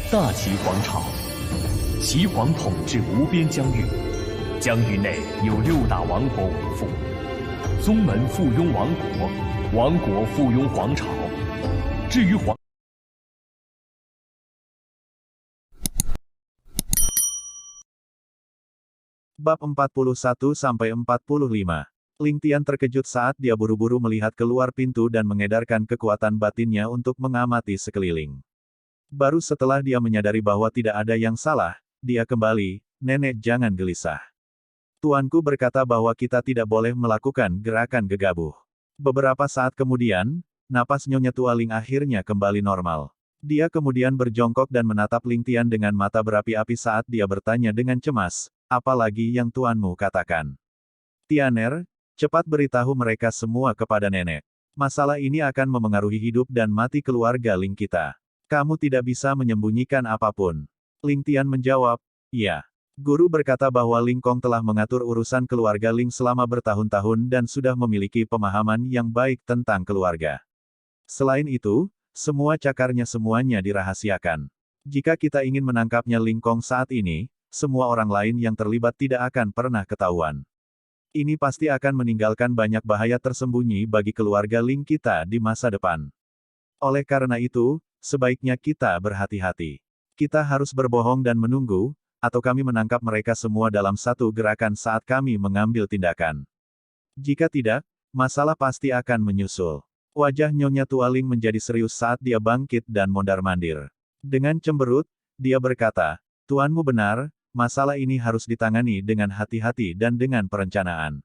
大齐皇朝，齐皇统治无边疆域，疆域内有6大王国为父，宗门附庸王国，王国附庸皇朝。至于皇 Bab 41-45. Ling Tian terkejut saat dia buru-buru melihat keluar pintu dan mengedarkan kekuatan batinnya untuk mengamati sekeliling. Baru setelah dia menyadari bahwa tidak ada yang salah, dia kembali, "Nenek jangan gelisah. Tuanku berkata bahwa kita tidak boleh melakukan gerakan gegabah." Beberapa saat kemudian, napas Nyonya Tua Ling akhirnya kembali normal. Dia kemudian berjongkok dan menatap Ling Tian dengan mata berapi-api saat dia bertanya dengan cemas, "Apa lagi yang tuanmu katakan?" "Tianer, cepat beritahu mereka semua kepada nenek. Masalah ini akan memengaruhi hidup dan mati keluarga Ling kita. Kamu tidak bisa menyembunyikan apapun." Ling Tian menjawab, "Iya. Guru berkata bahwa Ling Kong telah mengatur urusan keluarga Ling selama bertahun-tahun dan sudah memiliki pemahaman yang baik tentang keluarga. Selain itu, semua cakarnya semuanya dirahasiakan. Jika kita ingin menangkapnya Ling Kong saat ini, semua orang lain yang terlibat tidak akan pernah ketahuan. Ini pasti akan meninggalkan banyak bahaya tersembunyi bagi keluarga Ling kita di masa depan. Oleh karena itu, sebaiknya kita berhati-hati. Kita harus berbohong dan menunggu, atau kami menangkap mereka semua dalam satu gerakan saat kami mengambil tindakan. Jika tidak, masalah pasti akan menyusul." Wajah Nyonya Tua Ling menjadi serius saat dia bangkit dan mondar-mandir. Dengan cemberut, dia berkata, "Tuanmu benar, masalah ini harus ditangani dengan hati-hati dan dengan perencanaan.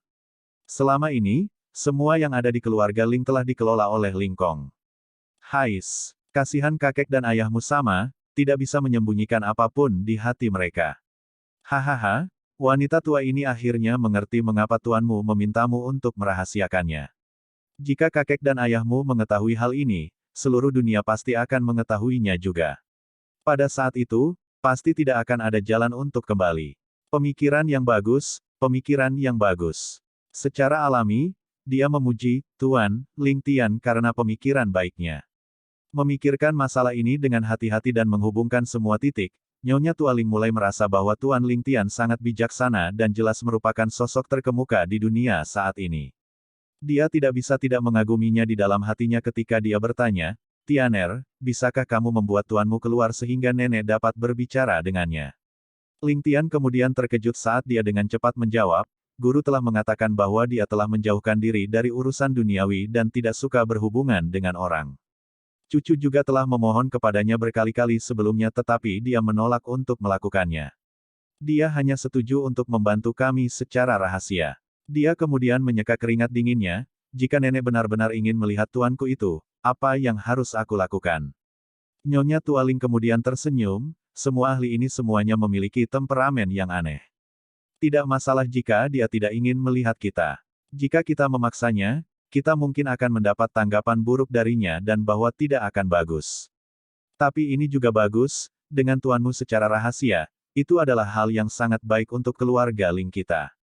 Selama ini, semua yang ada di keluarga Ling telah dikelola oleh Ling Kong. Hais, kasihan kakek dan ayahmu sama, tidak bisa menyembunyikan apapun di hati mereka." Hahaha, wanita tua ini akhirnya mengerti mengapa tuanmu memintamu untuk merahasiakannya. Jika kakek dan ayahmu mengetahui hal ini, seluruh dunia pasti akan mengetahuinya juga. Pada saat itu, pasti tidak akan ada jalan untuk kembali. Pemikiran yang bagus, pemikiran yang bagus. Secara alami, dia memuji Tuan Ling Tian karena pemikiran baiknya. Memikirkan masalah ini dengan hati-hati dan menghubungkan semua titik, Nyonya Tua Ling mulai merasa bahwa Tuan Ling Tian sangat bijaksana dan jelas merupakan sosok terkemuka di dunia saat ini. Dia tidak bisa tidak mengaguminya di dalam hatinya ketika dia bertanya, "Tianer, bisakah kamu membuat tuanmu keluar sehingga nenek dapat berbicara dengannya?" Ling Tian kemudian terkejut saat dia dengan cepat menjawab, "Guru telah mengatakan bahwa dia telah menjauhkan diri dari urusan duniawi dan tidak suka berhubungan dengan orang. Cucu juga telah memohon kepadanya berkali-kali sebelumnya tetapi dia menolak untuk melakukannya. Dia hanya setuju untuk membantu kami secara rahasia." Dia kemudian menyeka keringat dinginnya, "Jika nenek benar-benar ingin melihat tuanku itu, apa yang harus aku lakukan?" Nyonya Tua Ling kemudian tersenyum, "Semua ahli ini semuanya memiliki temperamen yang aneh. Tidak masalah jika dia tidak ingin melihat kita. Jika kita memaksanya, kita mungkin akan mendapat tanggapan buruk darinya dan bahwa tidak akan bagus. Tapi ini juga bagus, dengan tuanmu secara rahasia, itu adalah hal yang sangat baik untuk keluarga Ling kita."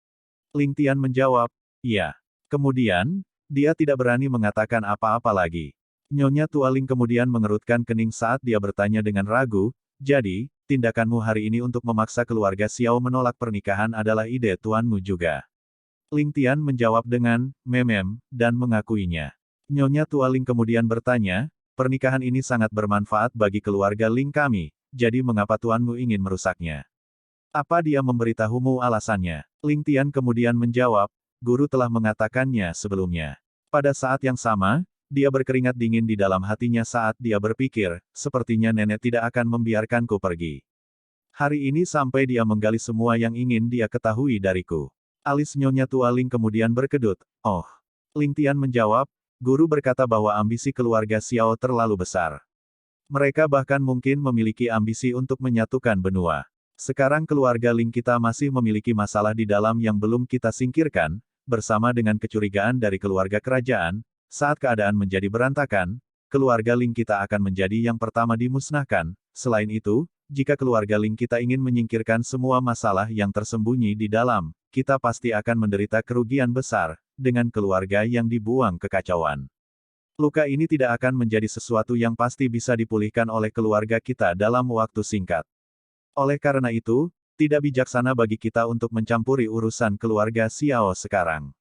Ling Tian menjawab, "Iya." Kemudian, dia tidak berani mengatakan apa-apa lagi. Nyonya Tua Ling kemudian mengerutkan kening saat dia bertanya dengan ragu, "Jadi, tindakanmu hari ini untuk memaksa keluarga Xiao menolak pernikahan adalah ide tuanmu juga?" Ling Tian menjawab dengan memem dan mengakuinya. Nyonya Tua Ling kemudian bertanya, "Pernikahan ini sangat bermanfaat bagi keluarga Ling kami, jadi mengapa tuanmu ingin merusaknya? Apa dia memberitahumu alasannya?" Ling Tian kemudian menjawab, "Guru telah mengatakannya sebelumnya." Pada saat yang sama, dia berkeringat dingin di dalam hatinya saat dia berpikir, sepertinya nenek tidak akan membiarkanku pergi. Hari ini sampai dia menggali semua yang ingin dia ketahui dariku. Alis Nyonya Tua Ling kemudian berkedut, "Oh." Ling Tian menjawab, "Guru berkata bahwa ambisi keluarga Xiao terlalu besar. Mereka bahkan mungkin memiliki ambisi untuk menyatukan benua. Sekarang keluarga Ling kita masih memiliki masalah di dalam yang belum kita singkirkan, bersama dengan kecurigaan dari keluarga kerajaan. Saat keadaan menjadi berantakan, keluarga Ling kita akan menjadi yang pertama dimusnahkan. Selain itu, jika keluarga Ling kita ingin menyingkirkan semua masalah yang tersembunyi di dalam, kita pasti akan menderita kerugian besar, dengan keluarga yang dibuang kekacauan." Luka ini tidak akan menjadi sesuatu yang pasti bisa dipulihkan oleh keluarga kita dalam waktu singkat. Oleh karena itu, tidak bijaksana bagi kita untuk mencampuri urusan keluarga Xiao sekarang.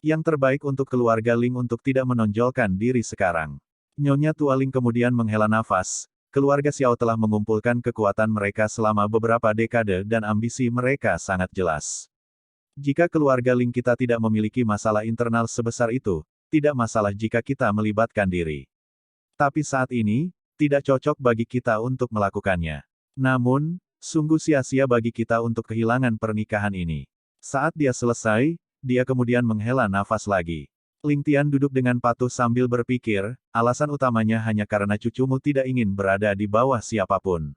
Yang terbaik untuk keluarga Ling untuk tidak menonjolkan diri sekarang. Nyonya Tua Ling kemudian menghela nafas. Keluarga Xiao telah mengumpulkan kekuatan mereka selama beberapa dekade dan ambisi mereka sangat jelas. Jika keluarga Ling kita tidak memiliki masalah internal sebesar itu, tidak masalah jika kita melibatkan diri. Tapi saat ini, tidak cocok bagi kita untuk melakukannya. Namun, sungguh sia-sia bagi kita untuk kehilangan pernikahan ini. Saat dia selesai, dia kemudian menghela nafas lagi. Ling Tian duduk dengan patuh sambil berpikir, alasan utamanya hanya karena cucumu tidak ingin berada di bawah siapapun.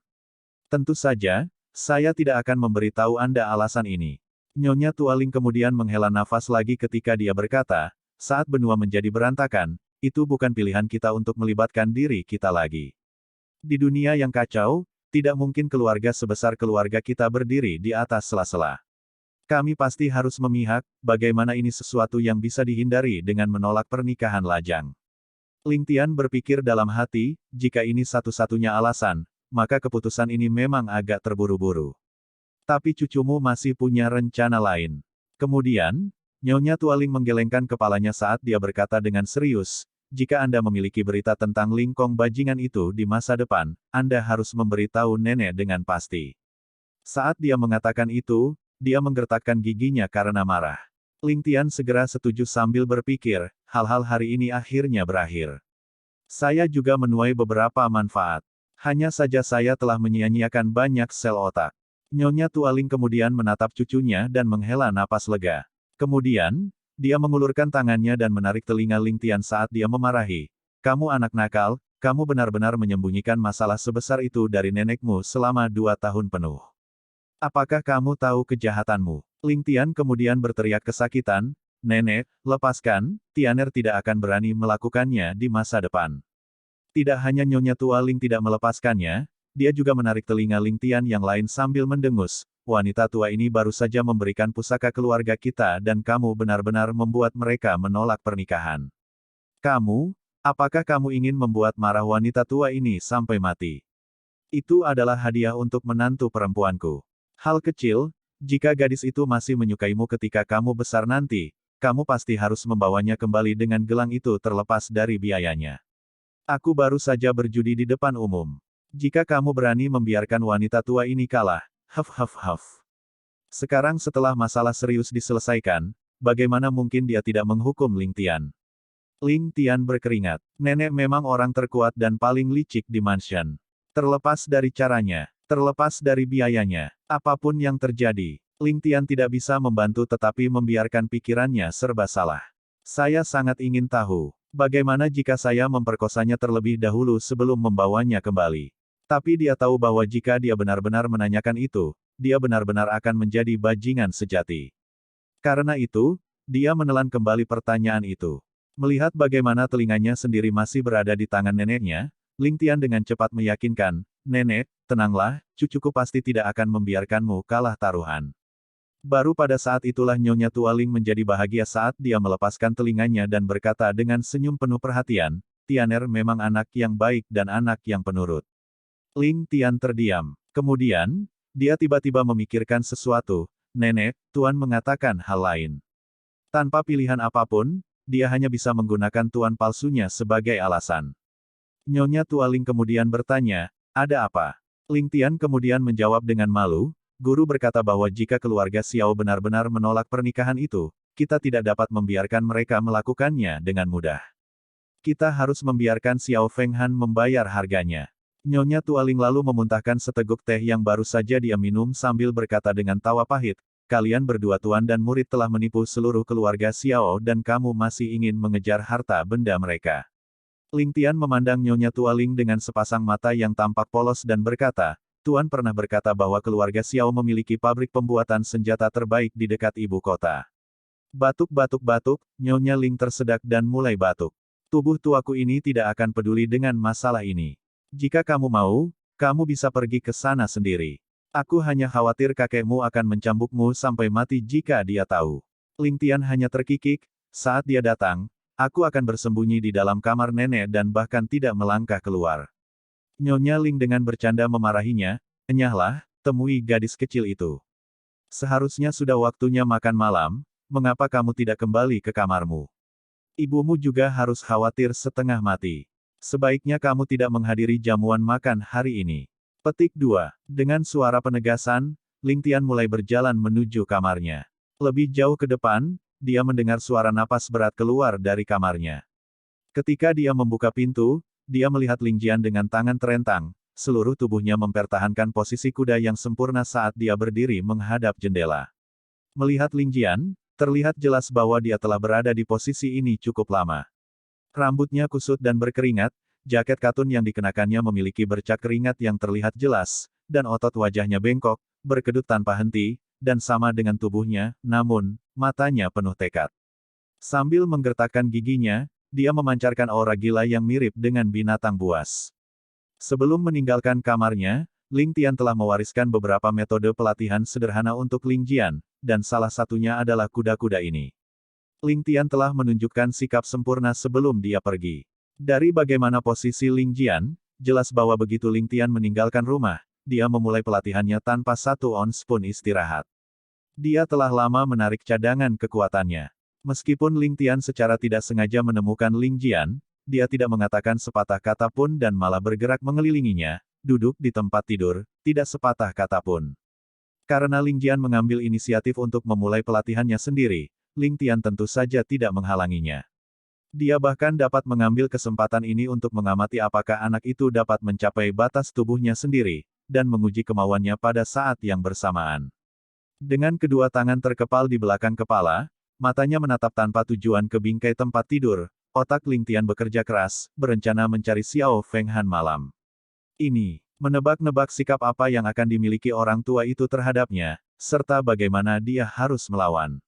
Tentu saja, saya tidak akan memberitahu Anda alasan ini. Nyonya Tua Ling kemudian menghela nafas lagi ketika dia berkata, saat benua menjadi berantakan, itu bukan pilihan kita untuk melibatkan diri kita lagi. Di dunia yang kacau, tidak mungkin keluarga sebesar keluarga kita berdiri di atas sela-sela. Kami pasti harus memihak, bagaimana ini sesuatu yang bisa dihindari dengan menolak pernikahan lajang. Ling Tian berpikir dalam hati, jika ini satu-satunya alasan, maka keputusan ini memang agak terburu-buru. Tapi cucumu masih punya rencana lain. Kemudian, Nyonya Tua Ling menggelengkan kepalanya saat dia berkata dengan serius, jika Anda memiliki berita tentang Ling Kong bajingan itu di masa depan, Anda harus memberitahu nenek dengan pasti. Saat dia mengatakan itu, dia menggertakkan giginya karena marah. Ling Tian segera setuju sambil berpikir, hal-hal hari ini akhirnya berakhir. Saya juga menuai beberapa manfaat. Hanya saja saya telah menyia-nyiakan banyak sel otak. Nyonya Tua Ling kemudian menatap cucunya dan menghela napas lega. Kemudian, dia mengulurkan tangannya dan menarik telinga Ling Tian saat dia memarahi. Kamu anak nakal, kamu benar-benar menyembunyikan masalah sebesar itu dari nenekmu selama 2 tahun penuh. Apakah kamu tahu kejahatanmu? Ling Tian kemudian berteriak kesakitan, Nenek, lepaskan, Tianer tidak akan berani melakukannya di masa depan. Tidak hanya Nyonya Tua Ling tidak melepaskannya, dia juga menarik telinga Ling Tian yang lain sambil mendengus, wanita tua ini baru saja memberikan pusaka keluarga kita dan kamu benar-benar membuat mereka menolak pernikahan. Kamu, apakah kamu ingin membuat marah wanita tua ini sampai mati? Itu adalah hadiah untuk menantu perempuanku. Hal kecil, jika gadis itu masih menyukaimu ketika kamu besar nanti, kamu pasti harus membawanya kembali dengan gelang itu terlepas dari biayanya. Aku baru saja berjudi di depan umum. Jika kamu berani membiarkan wanita tua ini kalah, haf. Sekarang setelah masalah serius diselesaikan, bagaimana mungkin dia tidak menghukum Ling Tian? Ling Tian berkeringat. Nenek memang orang terkuat dan paling licik di mansion. Terlepas dari caranya, terlepas dari biayanya, apapun yang terjadi, Ling Tian tidak bisa membantu tetapi membiarkan pikirannya serba salah. Saya sangat ingin tahu, bagaimana jika saya memperkosanya terlebih dahulu sebelum membawanya kembali. Tapi dia tahu bahwa jika dia benar-benar menanyakan itu, dia benar-benar akan menjadi bajingan sejati. Karena itu, dia menelan kembali pertanyaan itu. Melihat bagaimana telinganya sendiri masih berada di tangan neneknya, Ling Tian dengan cepat meyakinkan, Nenek, tenanglah, cucuku pasti tidak akan membiarkanmu kalah taruhan. Baru pada saat itulah Nyonya Tua Ling menjadi bahagia saat dia melepaskan telinganya dan berkata dengan senyum penuh perhatian, Tianer memang anak yang baik dan anak yang penurut. Ling Tian terdiam. Kemudian, dia tiba-tiba memikirkan sesuatu, Nenek, Tuan mengatakan hal lain. Tanpa pilihan apapun, dia hanya bisa menggunakan tuan palsunya sebagai alasan. Nyonya Tua Ling kemudian bertanya, ada apa? Ling Tian kemudian menjawab dengan malu, guru berkata bahwa jika keluarga Xiao benar-benar menolak pernikahan itu, kita tidak dapat membiarkan mereka melakukannya dengan mudah. Kita harus membiarkan Xiao Fenghan membayar harganya. Nyonya Tua Ling lalu memuntahkan seteguk teh yang baru saja dia minum sambil berkata dengan tawa pahit, kalian berdua tuan dan murid telah menipu seluruh keluarga Xiao dan kamu masih ingin mengejar harta benda mereka. Ling Tian memandang Nyonya Tua Ling dengan sepasang mata yang tampak polos dan berkata, Tuan pernah berkata bahwa keluarga Xiao memiliki pabrik pembuatan senjata terbaik di dekat ibu kota. Batuk, Nyonya Ling tersedak dan mulai batuk. Tubuh tuaku ini tidak akan peduli dengan masalah ini. Jika kamu mau, kamu bisa pergi ke sana sendiri. Aku hanya khawatir kakekmu akan mencambukmu sampai mati jika dia tahu. Ling Tian hanya terkikik, saat dia datang, Aku akan bersembunyi di dalam kamar nenek dan bahkan tidak melangkah keluar. Nyonya Ling dengan bercanda memarahinya, enyahlah, temui gadis kecil itu. Seharusnya sudah waktunya makan malam, mengapa kamu tidak kembali ke kamarmu? Ibumu juga harus khawatir setengah mati. Sebaiknya kamu tidak menghadiri jamuan makan hari ini. Petik 2. Dengan suara penegasan, Ling Tian mulai berjalan menuju kamarnya. Lebih jauh ke depan, dia mendengar suara napas berat keluar dari kamarnya. Ketika dia membuka pintu, dia melihat Ling Jian dengan tangan terentang, seluruh tubuhnya mempertahankan posisi kuda yang sempurna saat dia berdiri menghadap jendela. Melihat Ling Jian, terlihat jelas bahwa dia telah berada di posisi ini cukup lama. Rambutnya kusut dan berkeringat, jaket katun yang dikenakannya memiliki bercak keringat yang terlihat jelas, dan otot wajahnya bengkok, berkedut tanpa henti, dan sama dengan tubuhnya, namun, matanya penuh tekad. Sambil menggertakkan giginya, dia memancarkan aura gila yang mirip dengan binatang buas. Sebelum meninggalkan kamarnya, Ling Tian telah mewariskan beberapa metode pelatihan sederhana untuk Ling Jian, dan salah satunya adalah kuda-kuda ini. Ling Tian telah menunjukkan sikap sempurna sebelum dia pergi. Dari bagaimana posisi Ling Jian, jelas bahwa begitu Ling Tian meninggalkan rumah, dia memulai pelatihannya tanpa 1 ons pun istirahat. Dia telah lama menarik cadangan kekuatannya. Meskipun Ling Tian secara tidak sengaja menemukan Ling Jian, dia tidak mengatakan sepatah kata pun dan malah bergerak mengelilinginya, duduk di tempat tidur, tidak sepatah kata pun. Karena Ling Jian mengambil inisiatif untuk memulai pelatihannya sendiri, Ling Tian tentu saja tidak menghalanginya. Dia bahkan dapat mengambil kesempatan ini untuk mengamati apakah anak itu dapat mencapai batas tubuhnya sendiri, dan menguji kemauannya pada saat yang bersamaan. Dengan kedua tangan terkepal di belakang kepala, matanya menatap tanpa tujuan ke bingkai tempat tidur, otak Ling Tian bekerja keras, berencana mencari Xiao Feng Han malam ini, menebak-nebak sikap apa yang akan dimiliki orang tua itu terhadapnya, serta bagaimana dia harus melawan.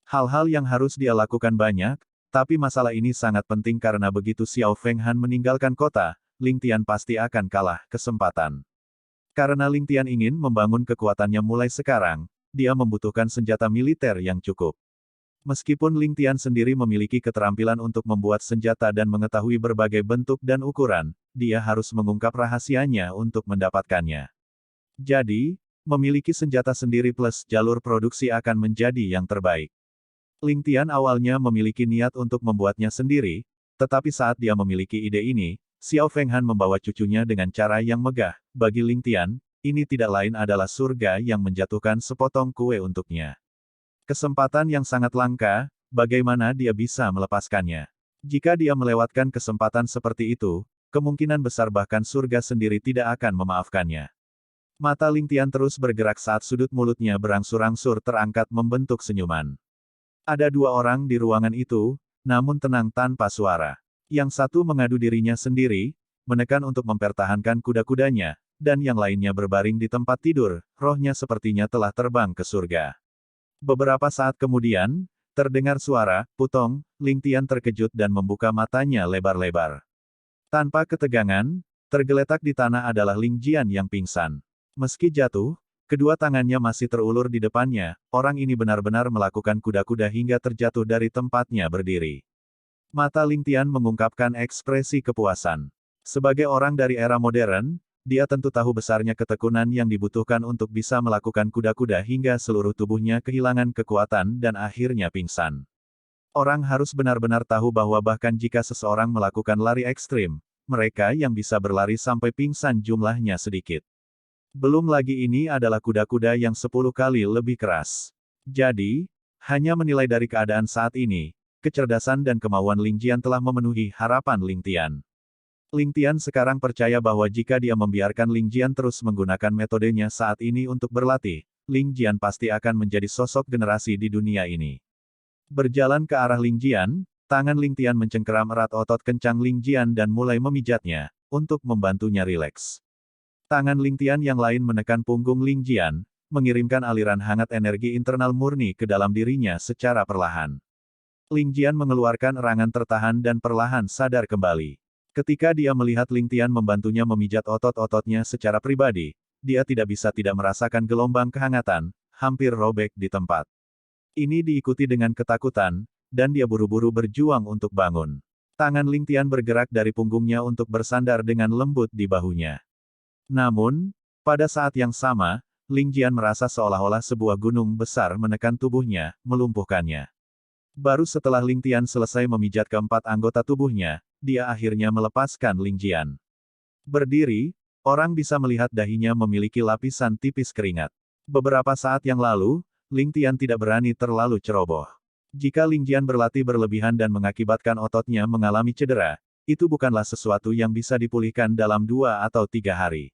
Hal-hal yang harus dia lakukan banyak, tapi masalah ini sangat penting karena begitu Xiao Feng Han meninggalkan kota, Ling Tian pasti akan kalah kesempatan. Karena Ling Tian ingin membangun kekuatannya mulai sekarang, dia membutuhkan senjata militer yang cukup. Meskipun Ling Tian sendiri memiliki keterampilan untuk membuat senjata dan mengetahui berbagai bentuk dan ukuran, dia harus mengungkap rahasianya untuk mendapatkannya. Jadi, memiliki senjata sendiri plus jalur produksi akan menjadi yang terbaik. Ling Tian awalnya memiliki niat untuk membuatnya sendiri, tetapi saat dia memiliki ide ini, Xiao Feng Han membawa cucunya dengan cara yang megah. Bagi Ling Tian, ini tidak lain adalah surga yang menjatuhkan sepotong kue untuknya. Kesempatan yang sangat langka, bagaimana dia bisa melepaskannya? Jika dia melewatkan kesempatan seperti itu, kemungkinan besar bahkan surga sendiri tidak akan memaafkannya. Mata Ling Tian terus bergerak saat sudut mulutnya berangsur-angsur terangkat membentuk senyuman. Ada 2 orang di ruangan itu, namun tenang tanpa suara. Yang satu mengadu dirinya sendiri, menekan untuk mempertahankan kuda-kudanya, dan yang lainnya berbaring di tempat tidur, rohnya sepertinya telah terbang ke surga. Beberapa saat kemudian, terdengar suara, "Putong." Ling Tian terkejut dan membuka matanya lebar-lebar. Tanpa ketegangan, tergeletak di tanah adalah Ling Jian yang pingsan. Meski jatuh, kedua tangannya masih terulur di depannya, orang ini benar-benar melakukan kuda-kuda hingga terjatuh dari tempatnya berdiri. Mata Ling Tian mengungkapkan ekspresi kepuasan. Sebagai orang dari era modern, dia tentu tahu besarnya ketekunan yang dibutuhkan untuk bisa melakukan kuda-kuda hingga seluruh tubuhnya kehilangan kekuatan dan akhirnya pingsan. Orang harus benar-benar tahu bahwa bahkan jika seseorang melakukan lari ekstrim, mereka yang bisa berlari sampai pingsan jumlahnya sedikit. Belum lagi ini adalah kuda-kuda yang 10 kali lebih keras. Jadi, hanya menilai dari keadaan saat ini, kecerdasan dan kemauan Ling Jian telah memenuhi harapan Ling Tian. Ling Tian sekarang percaya bahwa jika dia membiarkan Ling Jian terus menggunakan metodenya saat ini untuk berlatih, Ling Jian pasti akan menjadi sosok generasi di dunia ini. Berjalan ke arah Ling Jian, tangan Ling Tian mencengkeram erat otot kencang Ling Jian dan mulai memijatnya, untuk membantunya rileks. Tangan Ling Tian yang lain menekan punggung Ling Jian, mengirimkan aliran hangat energi internal murni ke dalam dirinya secara perlahan. Ling Jian mengeluarkan erangan tertahan dan perlahan sadar kembali. Ketika dia melihat Ling Tian membantunya memijat otot-ototnya secara pribadi, dia tidak bisa tidak merasakan gelombang kehangatan, hampir robek di tempat. Ini diikuti dengan ketakutan, dan dia buru-buru berjuang untuk bangun. Tangan Ling Tian bergerak dari punggungnya untuk bersandar dengan lembut di bahunya. Namun, pada saat yang sama, Ling Jian merasa seolah-olah sebuah gunung besar menekan tubuhnya, melumpuhkannya. Baru setelah Ling Tian selesai memijat keempat anggota tubuhnya, dia akhirnya melepaskan Ling Jian. Berdiri, orang bisa melihat dahinya memiliki lapisan tipis keringat. Beberapa saat yang lalu, Ling Tian tidak berani terlalu ceroboh. Jika Ling Jian berlatih berlebihan dan mengakibatkan ototnya mengalami cedera, itu bukanlah sesuatu yang bisa dipulihkan dalam 2 atau 3 hari.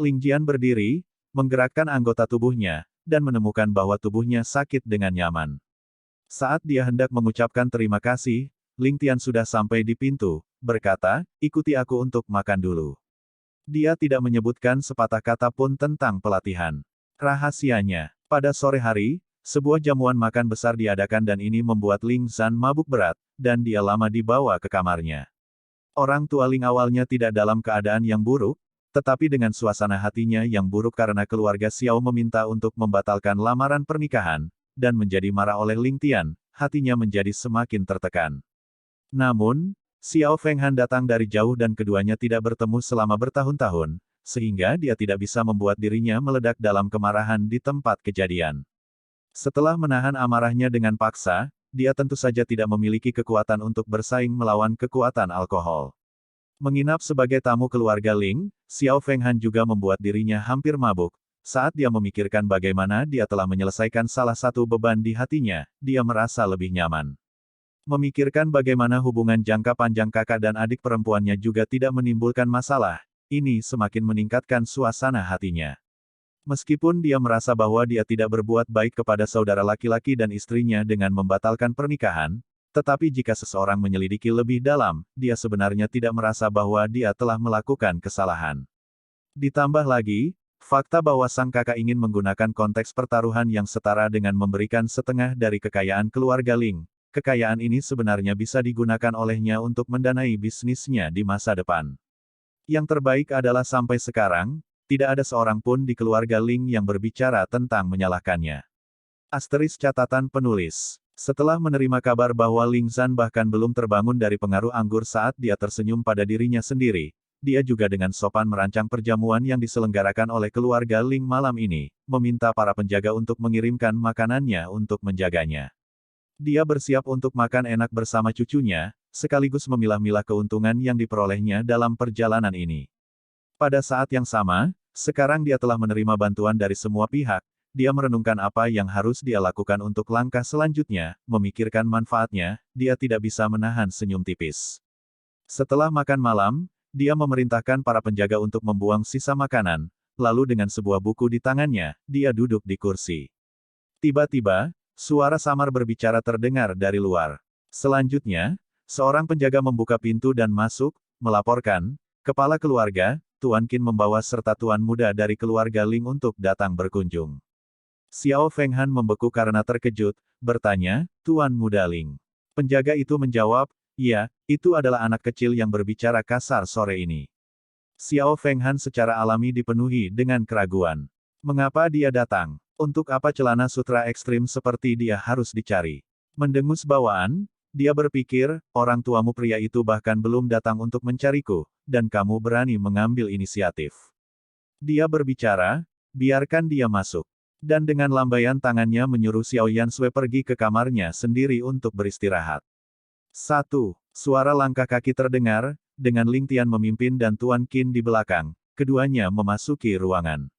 Ling Jian berdiri, menggerakkan anggota tubuhnya, dan menemukan bahwa tubuhnya sakit dengan nyaman. Saat dia hendak mengucapkan terima kasih, Ling Tian sudah sampai di pintu, berkata, "Ikuti aku untuk makan dulu." Dia tidak menyebutkan sepatah kata pun tentang pelatihan. Rahasianya, pada sore hari, sebuah jamuan makan besar diadakan dan ini membuat Ling Zhan mabuk berat, dan dia lama dibawa ke kamarnya. Orang tua Ling awalnya tidak dalam keadaan yang buruk, tetapi dengan suasana hatinya yang buruk karena keluarga Xiao meminta untuk membatalkan lamaran pernikahan, dan menjadi marah oleh Ling Tian, hatinya menjadi semakin tertekan. Namun, Xiao Fenghan datang dari jauh dan keduanya tidak bertemu selama bertahun-tahun, sehingga dia tidak bisa membuat dirinya meledak dalam kemarahan di tempat kejadian. Setelah menahan amarahnya dengan paksa, dia tentu saja tidak memiliki kekuatan untuk bersaing melawan kekuatan alkohol. Menginap sebagai tamu keluarga Ling, Xiao Fenghan juga membuat dirinya hampir mabuk. Saat dia memikirkan bagaimana dia telah menyelesaikan salah satu beban di hatinya, dia merasa lebih nyaman. Memikirkan bagaimana hubungan jangka panjang kakak dan adik perempuannya juga tidak menimbulkan masalah, ini semakin meningkatkan suasana hatinya. Meskipun dia merasa bahwa dia tidak berbuat baik kepada saudara laki-laki dan istrinya dengan membatalkan pernikahan, tetapi jika seseorang menyelidiki lebih dalam, dia sebenarnya tidak merasa bahwa dia telah melakukan kesalahan. Ditambah lagi, fakta bahwa sang kakak ingin menggunakan konteks pertaruhan yang setara dengan memberikan setengah dari kekayaan keluarga Ling. Kekayaan ini sebenarnya bisa digunakan olehnya untuk mendanai bisnisnya di masa depan. Yang terbaik adalah sampai sekarang, tidak ada seorang pun di keluarga Ling yang berbicara tentang menyalahkannya. Asterisk catatan penulis. Setelah menerima kabar bahwa Ling Zhan bahkan belum terbangun dari pengaruh anggur saat dia tersenyum pada dirinya sendiri, dia juga dengan sopan merancang perjamuan yang diselenggarakan oleh keluarga Ling malam ini, meminta para penjaga untuk mengirimkan makanannya untuk menjaganya. Dia bersiap untuk makan enak bersama cucunya, sekaligus memilah-milah keuntungan yang diperolehnya dalam perjalanan ini. Pada saat yang sama, sekarang dia telah menerima bantuan dari semua pihak. Dia merenungkan apa yang harus dia lakukan untuk langkah selanjutnya, memikirkan manfaatnya, dia tidak bisa menahan senyum tipis. Setelah makan malam, dia memerintahkan para penjaga untuk membuang sisa makanan, lalu dengan sebuah buku di tangannya, dia duduk di kursi. Tiba-tiba, suara samar berbicara terdengar dari luar. Selanjutnya, seorang penjaga membuka pintu dan masuk, melaporkan, "Kepala keluarga, Tuan Qin membawa serta tuan muda dari keluarga Ling untuk datang berkunjung." Xiao Fenghan membeku karena terkejut, bertanya, "Tuan muda Ling?" Penjaga itu menjawab, "Ya, itu adalah anak kecil yang berbicara kasar sore ini." Xiao Fenghan secara alami dipenuhi dengan keraguan. Mengapa dia datang? Untuk apa celana sutra ekstrim seperti dia harus dicari? Mendengus bawaan, dia berpikir, orang tuamu pria itu bahkan belum datang untuk mencariku, dan kamu berani mengambil inisiatif. Dia berbicara, biarkan dia masuk. Dan dengan lambaian tangannya menyuruh Xiao Yansui pergi ke kamarnya sendiri untuk beristirahat. 1. Suara langkah kaki terdengar, dengan Ling Tian memimpin dan Tuan Qin di belakang, keduanya memasuki ruangan.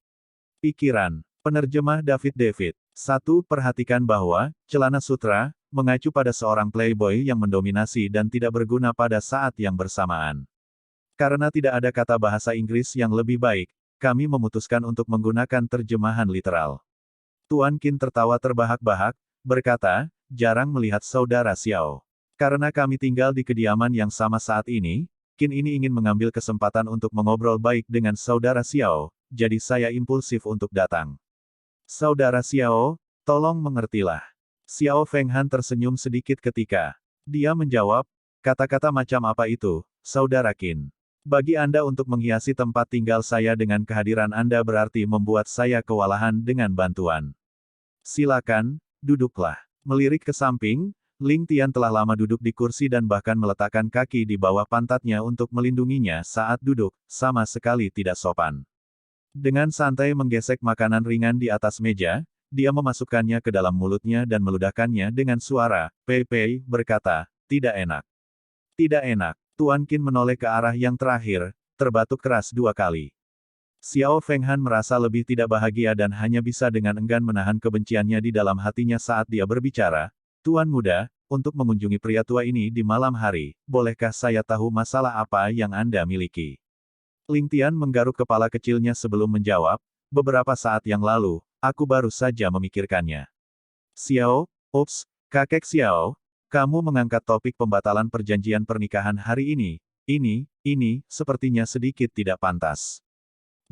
Pikiran. Penerjemah David. 1. Perhatikan bahwa, celana sutra, mengacu pada seorang playboy yang mendominasi dan tidak berguna pada saat yang bersamaan. Karena tidak ada kata bahasa Inggris yang lebih baik, kami memutuskan untuk menggunakan terjemahan literal. Tuan Qin tertawa terbahak-bahak, berkata, jarang melihat saudara Xiao. Karena kami tinggal di kediaman yang sama saat ini, Qin ini ingin mengambil kesempatan untuk mengobrol baik dengan saudara Xiao, jadi saya impulsif untuk datang. Saudara Xiao, tolong mengertilah. Xiao Fenghan tersenyum sedikit ketika dia menjawab, kata-kata macam apa itu, saudara Qin? Bagi Anda untuk menghiasi tempat tinggal saya dengan kehadiran Anda berarti membuat saya kewalahan dengan bantuan. Silakan, duduklah. Melirik ke samping, Ling Tian telah lama duduk di kursi dan bahkan meletakkan kaki di bawah pantatnya untuk melindunginya saat duduk, sama sekali tidak sopan. Dengan santai menggesek makanan ringan di atas meja, dia memasukkannya ke dalam mulutnya dan meludahkannya dengan suara, Pei Pei, berkata, tidak enak. Tidak enak. Tuan Qin menoleh ke arah yang terakhir, terbatuk keras 2 kali. Xiao Fenghan merasa lebih tidak bahagia dan hanya bisa dengan enggan menahan kebenciannya di dalam hatinya saat dia berbicara, Tuan Muda, untuk mengunjungi pria tua ini di malam hari, bolehkah saya tahu masalah apa yang Anda miliki? Ling Tian menggaruk kepala kecilnya sebelum menjawab, beberapa saat yang lalu, aku baru saja memikirkannya. Xiao, ups, kakek Xiao, kamu mengangkat topik pembatalan perjanjian pernikahan hari ini, sepertinya sedikit tidak pantas.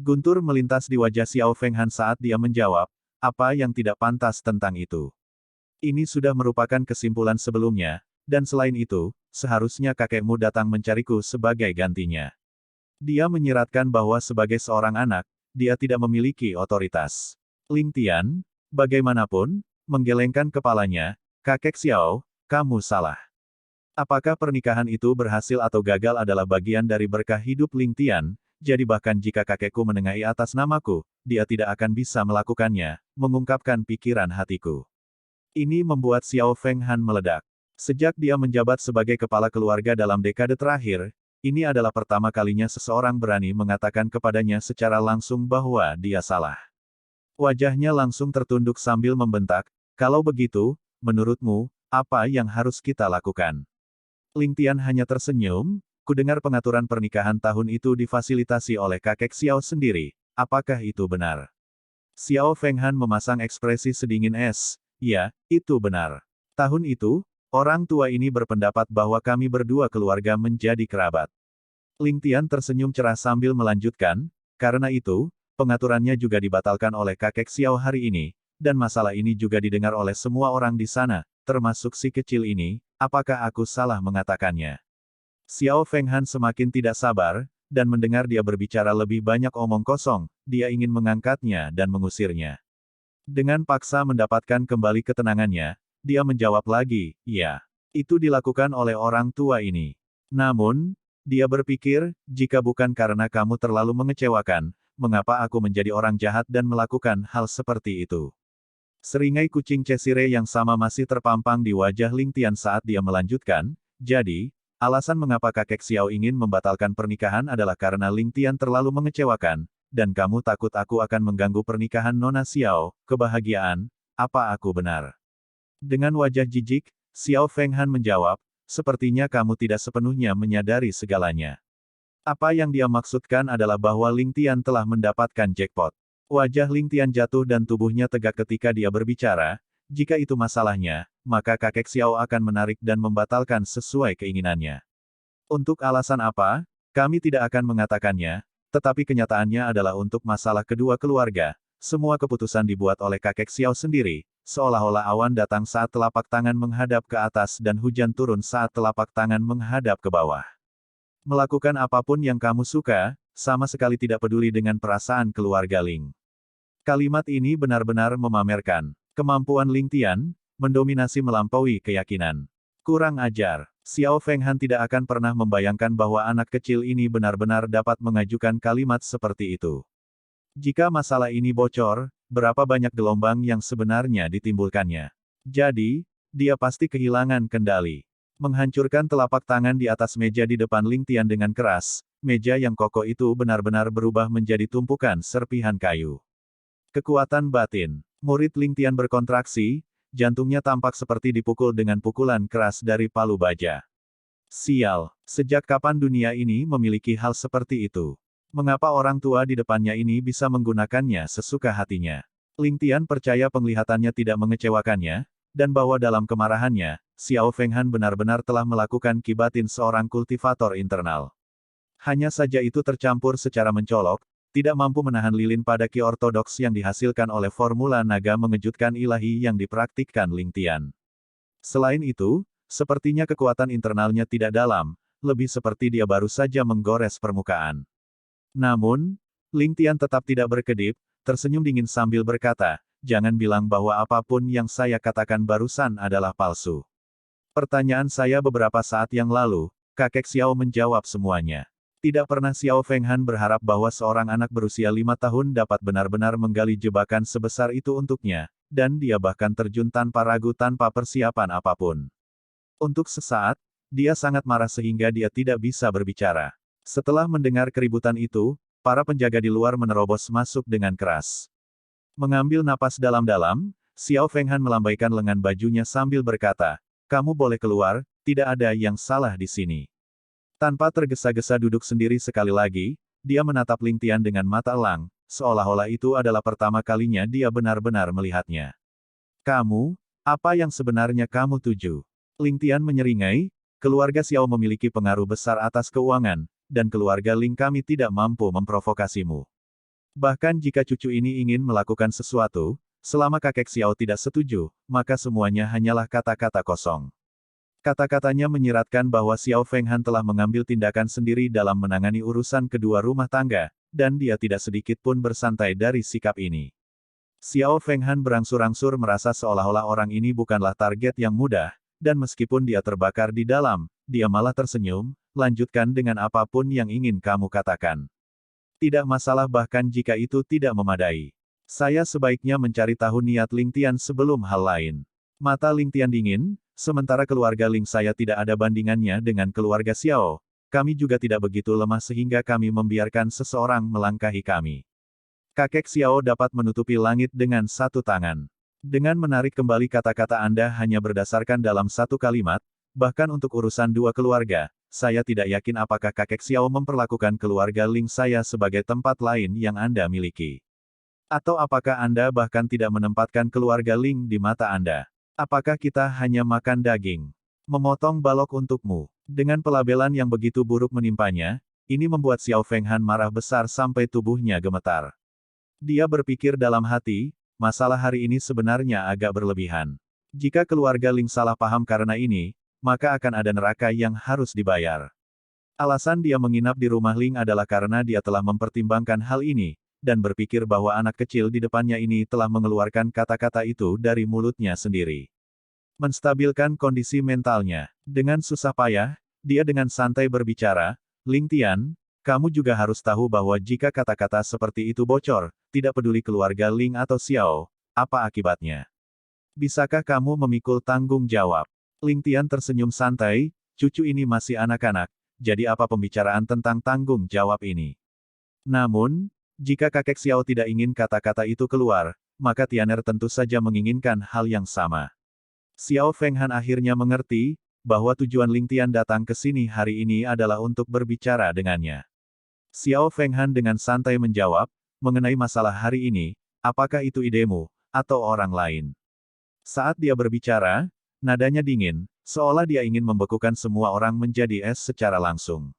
Guntur melintas di wajah Xiao Fenghan saat dia menjawab, apa yang tidak pantas tentang itu? Ini sudah merupakan kesimpulan sebelumnya, dan selain itu, seharusnya kakekmu datang mencariku sebagai gantinya. Dia menyiratkan bahwa sebagai seorang anak, dia tidak memiliki otoritas. Ling Tian, bagaimanapun, menggelengkan kepalanya, kakek Xiao, kamu salah. Apakah pernikahan itu berhasil atau gagal adalah bagian dari berkah hidup Ling Tian, jadi bahkan jika kakekku menengahi atas namaku, dia tidak akan bisa melakukannya, mengungkapkan pikiran hatiku. Ini membuat Xiao Fenghan meledak. Sejak dia menjabat sebagai kepala keluarga dalam dekade terakhir, ini adalah pertama kalinya seseorang berani mengatakan kepadanya secara langsung bahwa dia salah. Wajahnya langsung tertunduk sambil membentak, kalau begitu, menurutmu, apa yang harus kita lakukan? Ling Tian hanya tersenyum, kudengar pengaturan pernikahan tahun itu difasilitasi oleh kakek Xiao sendiri, apakah itu benar? Xiao Fenghan memasang ekspresi sedingin es, ya, itu benar. Tahun itu, orang tua ini berpendapat bahwa kami berdua keluarga menjadi kerabat. Ling Tian tersenyum cerah sambil melanjutkan, karena itu, pengaturannya juga dibatalkan oleh kakek Xiao hari ini, dan masalah ini juga didengar oleh semua orang di sana, termasuk si kecil ini, apakah aku salah mengatakannya? Xiao Fenghan semakin tidak sabar, dan mendengar dia berbicara lebih banyak omong kosong, dia ingin mengangkatnya dan mengusirnya. Dengan paksa mendapatkan kembali ketenangannya, dia menjawab lagi, ya. Itu dilakukan oleh orang tua ini. Namun, dia berpikir, jika bukan karena kamu terlalu mengecewakan, mengapa aku menjadi orang jahat dan melakukan hal seperti itu? Seringai kucing Cheshire yang sama masih terpampang di wajah Ling Tian saat dia melanjutkan, jadi, alasan mengapa kakek Xiao ingin membatalkan pernikahan adalah karena Ling Tian terlalu mengecewakan, dan kamu takut aku akan mengganggu pernikahan Nona Xiao, kebahagiaan, apa aku benar? Dengan wajah jijik, Xiao Fenghan menjawab, sepertinya kamu tidak sepenuhnya menyadari segalanya. Apa yang dia maksudkan adalah bahwa Ling Tian telah mendapatkan jackpot. Wajah Ling Tian jatuh dan tubuhnya tegak ketika dia berbicara, jika itu masalahnya, maka kakek Xiao akan menarik dan membatalkan sesuai keinginannya. Untuk alasan apa, kami tidak akan mengatakannya, tetapi kenyataannya adalah untuk masalah kedua keluarga, semua keputusan dibuat oleh kakek Xiao sendiri, seolah-olah awan datang saat telapak tangan menghadap ke atas dan hujan turun saat telapak tangan menghadap ke bawah. Melakukan apapun yang kamu suka, sama sekali tidak peduli dengan perasaan keluarga Ling. Kalimat ini benar-benar memamerkan kemampuan Ling Tian, mendominasi melampaui keyakinan. Kurang ajar. Xiao Fenghan tidak akan pernah membayangkan bahwa anak kecil ini benar-benar dapat mengajukan kalimat seperti itu. Jika masalah ini bocor, berapa banyak gelombang yang sebenarnya ditimbulkannya. Jadi, dia pasti kehilangan kendali. Menghancurkan telapak tangan di atas meja di depan Ling Tian dengan keras, meja yang kokoh itu benar-benar berubah menjadi tumpukan serpihan kayu. Kekuatan batin. Murid Ling Tian berkontraksi, jantungnya tampak seperti dipukul dengan pukulan keras dari palu baja. Sial, sejak kapan dunia ini memiliki hal seperti itu? Mengapa orang tua di depannya ini bisa menggunakannya sesuka hatinya? Ling Tian percaya penglihatannya tidak mengecewakannya, dan bahwa dalam kemarahannya, Xiao Fenghan benar-benar telah melakukan kibatin seorang kultivator internal. Hanya saja itu tercampur secara mencolok, tidak mampu menahan lilin pada ki ortodoks yang dihasilkan oleh formula naga mengejutkan ilahi yang dipraktikkan Ling Tian. Selain itu, sepertinya kekuatan internalnya tidak dalam, lebih seperti dia baru saja menggores permukaan. Namun, Ling Tian tetap tidak berkedip, tersenyum dingin sambil berkata, jangan bilang bahwa apapun yang saya katakan barusan adalah palsu. Pertanyaan saya beberapa saat yang lalu, kakek Xiao menjawab semuanya. Tidak pernah Xiao Fenghan berharap bahwa seorang anak berusia 5 tahun dapat benar-benar menggali jebakan sebesar itu untuknya, dan dia bahkan terjun tanpa ragu tanpa persiapan apapun. Untuk sesaat, dia sangat marah sehingga dia tidak bisa berbicara. Setelah mendengar keributan itu, para penjaga di luar menerobos masuk dengan keras. Mengambil napas dalam-dalam, Xiao Fenghan melambaikan lengan bajunya sambil berkata, "Kamu boleh keluar, tidak ada yang salah di sini." Tanpa tergesa-gesa duduk sendiri sekali lagi, dia menatap Ling Tian dengan mata elang, seolah-olah itu adalah pertama kalinya dia benar-benar melihatnya. "Kamu, apa yang sebenarnya kamu tuju?" Ling Tian menyeringai, "Keluarga Xiao memiliki pengaruh besar atas keuangan, dan keluarga Ling kami tidak mampu memprovokasimu. Bahkan jika cucu ini ingin melakukan sesuatu, selama kakek Xiao tidak setuju, maka semuanya hanyalah kata-kata kosong." Kata-katanya menyiratkan bahwa Xiao Fenghan telah mengambil tindakan sendiri dalam menangani urusan kedua rumah tangga, dan dia tidak sedikit pun bersantai dari sikap ini. Xiao Fenghan berangsur-angsur merasa seolah-olah orang ini bukanlah target yang mudah, dan meskipun dia terbakar di dalam, dia malah tersenyum, "Lanjutkan dengan apapun yang ingin kamu katakan. Tidak masalah bahkan jika itu tidak memadai. Saya sebaiknya mencari tahu niat Ling Tian sebelum hal lain." Mata Ling Tian dingin, "Sementara keluarga Ling saya tidak ada bandingannya dengan keluarga Xiao, kami juga tidak begitu lemah sehingga kami membiarkan seseorang melangkahi kami. Kakek Xiao dapat menutupi langit dengan satu tangan. Dengan menarik kembali kata-kata Anda hanya berdasarkan dalam satu kalimat, bahkan untuk urusan dua keluarga, saya tidak yakin apakah kakek Xiao memperlakukan keluarga Ling saya sebagai tempat lain yang Anda miliki. Atau apakah Anda bahkan tidak menempatkan keluarga Ling di mata Anda? Apakah kita hanya makan daging? Memotong balok untukmu." Dengan pelabelan yang begitu buruk menimpanya, ini membuat Xiao Fenghan marah besar sampai tubuhnya gemetar. Dia berpikir dalam hati, masalah hari ini sebenarnya agak berlebihan. Jika keluarga Ling salah paham karena ini, maka akan ada neraka yang harus dibayar. Alasan dia menginap di rumah Ling adalah karena dia telah mempertimbangkan hal ini, dan berpikir bahwa anak kecil di depannya ini telah mengeluarkan kata-kata itu dari mulutnya sendiri. Menstabilkan kondisi mentalnya. Dengan susah payah, dia dengan santai berbicara, "Ling Tian, kamu juga harus tahu bahwa jika kata-kata seperti itu bocor, tidak peduli keluarga Ling atau Xiao, apa akibatnya? Bisakah kamu memikul tanggung jawab?" Ling Tian tersenyum santai, "Cucu ini masih anak-anak, jadi apa pembicaraan tentang tanggung jawab ini? Namun, jika kakek Xiao tidak ingin kata-kata itu keluar, maka Tianer tentu saja menginginkan hal yang sama." Xiao Fenghan akhirnya mengerti, bahwa tujuan Ling Tian datang ke sini hari ini adalah untuk berbicara dengannya. Xiao Fenghan dengan santai menjawab, "Mengenai masalah hari ini, apakah itu idemu, atau orang lain?" Saat dia berbicara, nadanya dingin, seolah dia ingin membekukan semua orang menjadi es secara langsung.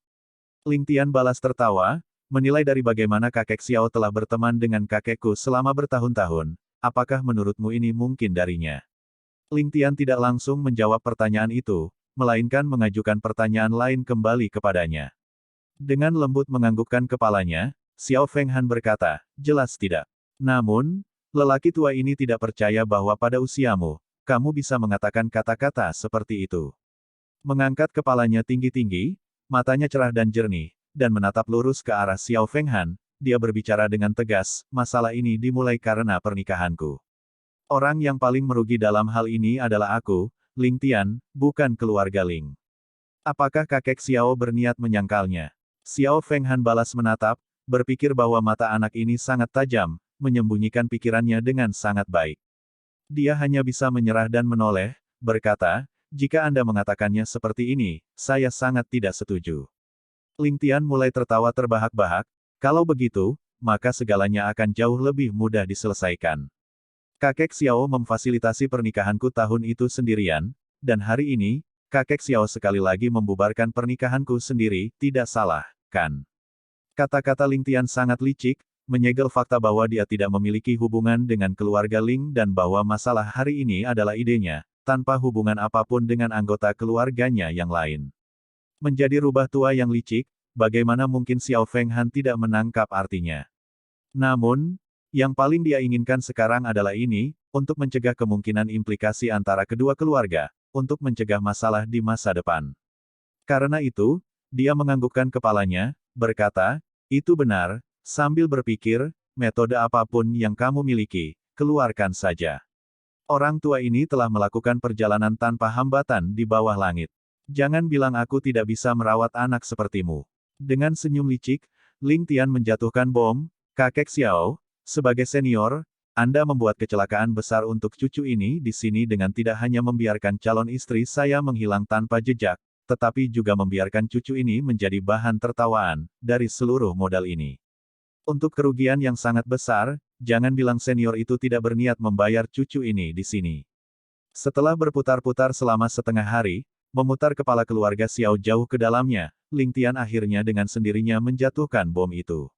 Ling Tian balas tertawa, "Menilai dari bagaimana kakek Xiao telah berteman dengan kakekku selama bertahun-tahun, apakah menurutmu ini mungkin darinya?" Ling Tian tidak langsung menjawab pertanyaan itu, melainkan mengajukan pertanyaan lain kembali kepadanya. Dengan lembut menganggukkan kepalanya, Xiao Fenghan berkata, "Jelas tidak. Namun, lelaki tua ini tidak percaya bahwa pada usiamu, kamu bisa mengatakan kata-kata seperti itu." Mengangkat kepalanya tinggi-tinggi, matanya cerah dan jernih, dan menatap lurus ke arah Xiao Fenghan, dia berbicara dengan tegas, "Masalah ini dimulai karena pernikahanku. Orang yang paling merugi dalam hal ini adalah aku, Ling Tian, bukan keluarga Ling. Apakah kakek Xiao berniat menyangkalnya?" Xiao Fenghan balas menatap, berpikir bahwa mata anak ini sangat tajam, menyembunyikan pikirannya dengan sangat baik. Dia hanya bisa menyerah dan menoleh, berkata, "Jika Anda mengatakannya seperti ini, saya sangat tidak setuju." Ling Tian mulai tertawa terbahak-bahak, "Kalau begitu, maka segalanya akan jauh lebih mudah diselesaikan. Kakek Xiao memfasilitasi pernikahanku tahun itu sendirian, dan hari ini, kakek Xiao sekali lagi membubarkan pernikahanku sendiri, tidak salah, kan?" Kata-kata Ling Tian sangat licik, menyegel fakta bahwa dia tidak memiliki hubungan dengan keluarga Ling dan bahwa masalah hari ini adalah idenya, tanpa hubungan apapun dengan anggota keluarganya yang lain. Menjadi rubah tua yang licik, bagaimana mungkin Xiao Fenghan tidak menangkap artinya? Namun, yang paling dia inginkan sekarang adalah ini, untuk mencegah kemungkinan implikasi antara kedua keluarga, untuk mencegah masalah di masa depan. Karena itu, dia menganggukkan kepalanya, berkata, "Itu benar," sambil berpikir, "metode apapun yang kamu miliki, keluarkan saja." Orang tua ini telah melakukan perjalanan tanpa hambatan di bawah langit. Jangan bilang aku tidak bisa merawat anak sepertimu. Dengan senyum licik, Ling Tian menjatuhkan bom. Kakek Xiao, sebagai senior, Anda membuat kecelakaan besar untuk cucu ini di sini dengan tidak hanya membiarkan calon istri saya menghilang tanpa jejak, tetapi juga membiarkan cucu ini menjadi bahan tertawaan dari seluruh modal ini. Untuk kerugian yang sangat besar, jangan bilang senior itu tidak berniat membayar cucu ini di sini. Setelah berputar-putar selama setengah hari, memutar kepala keluarga Xiao jauh ke dalamnya, Ling Tian akhirnya dengan sendirinya menjatuhkan bom itu.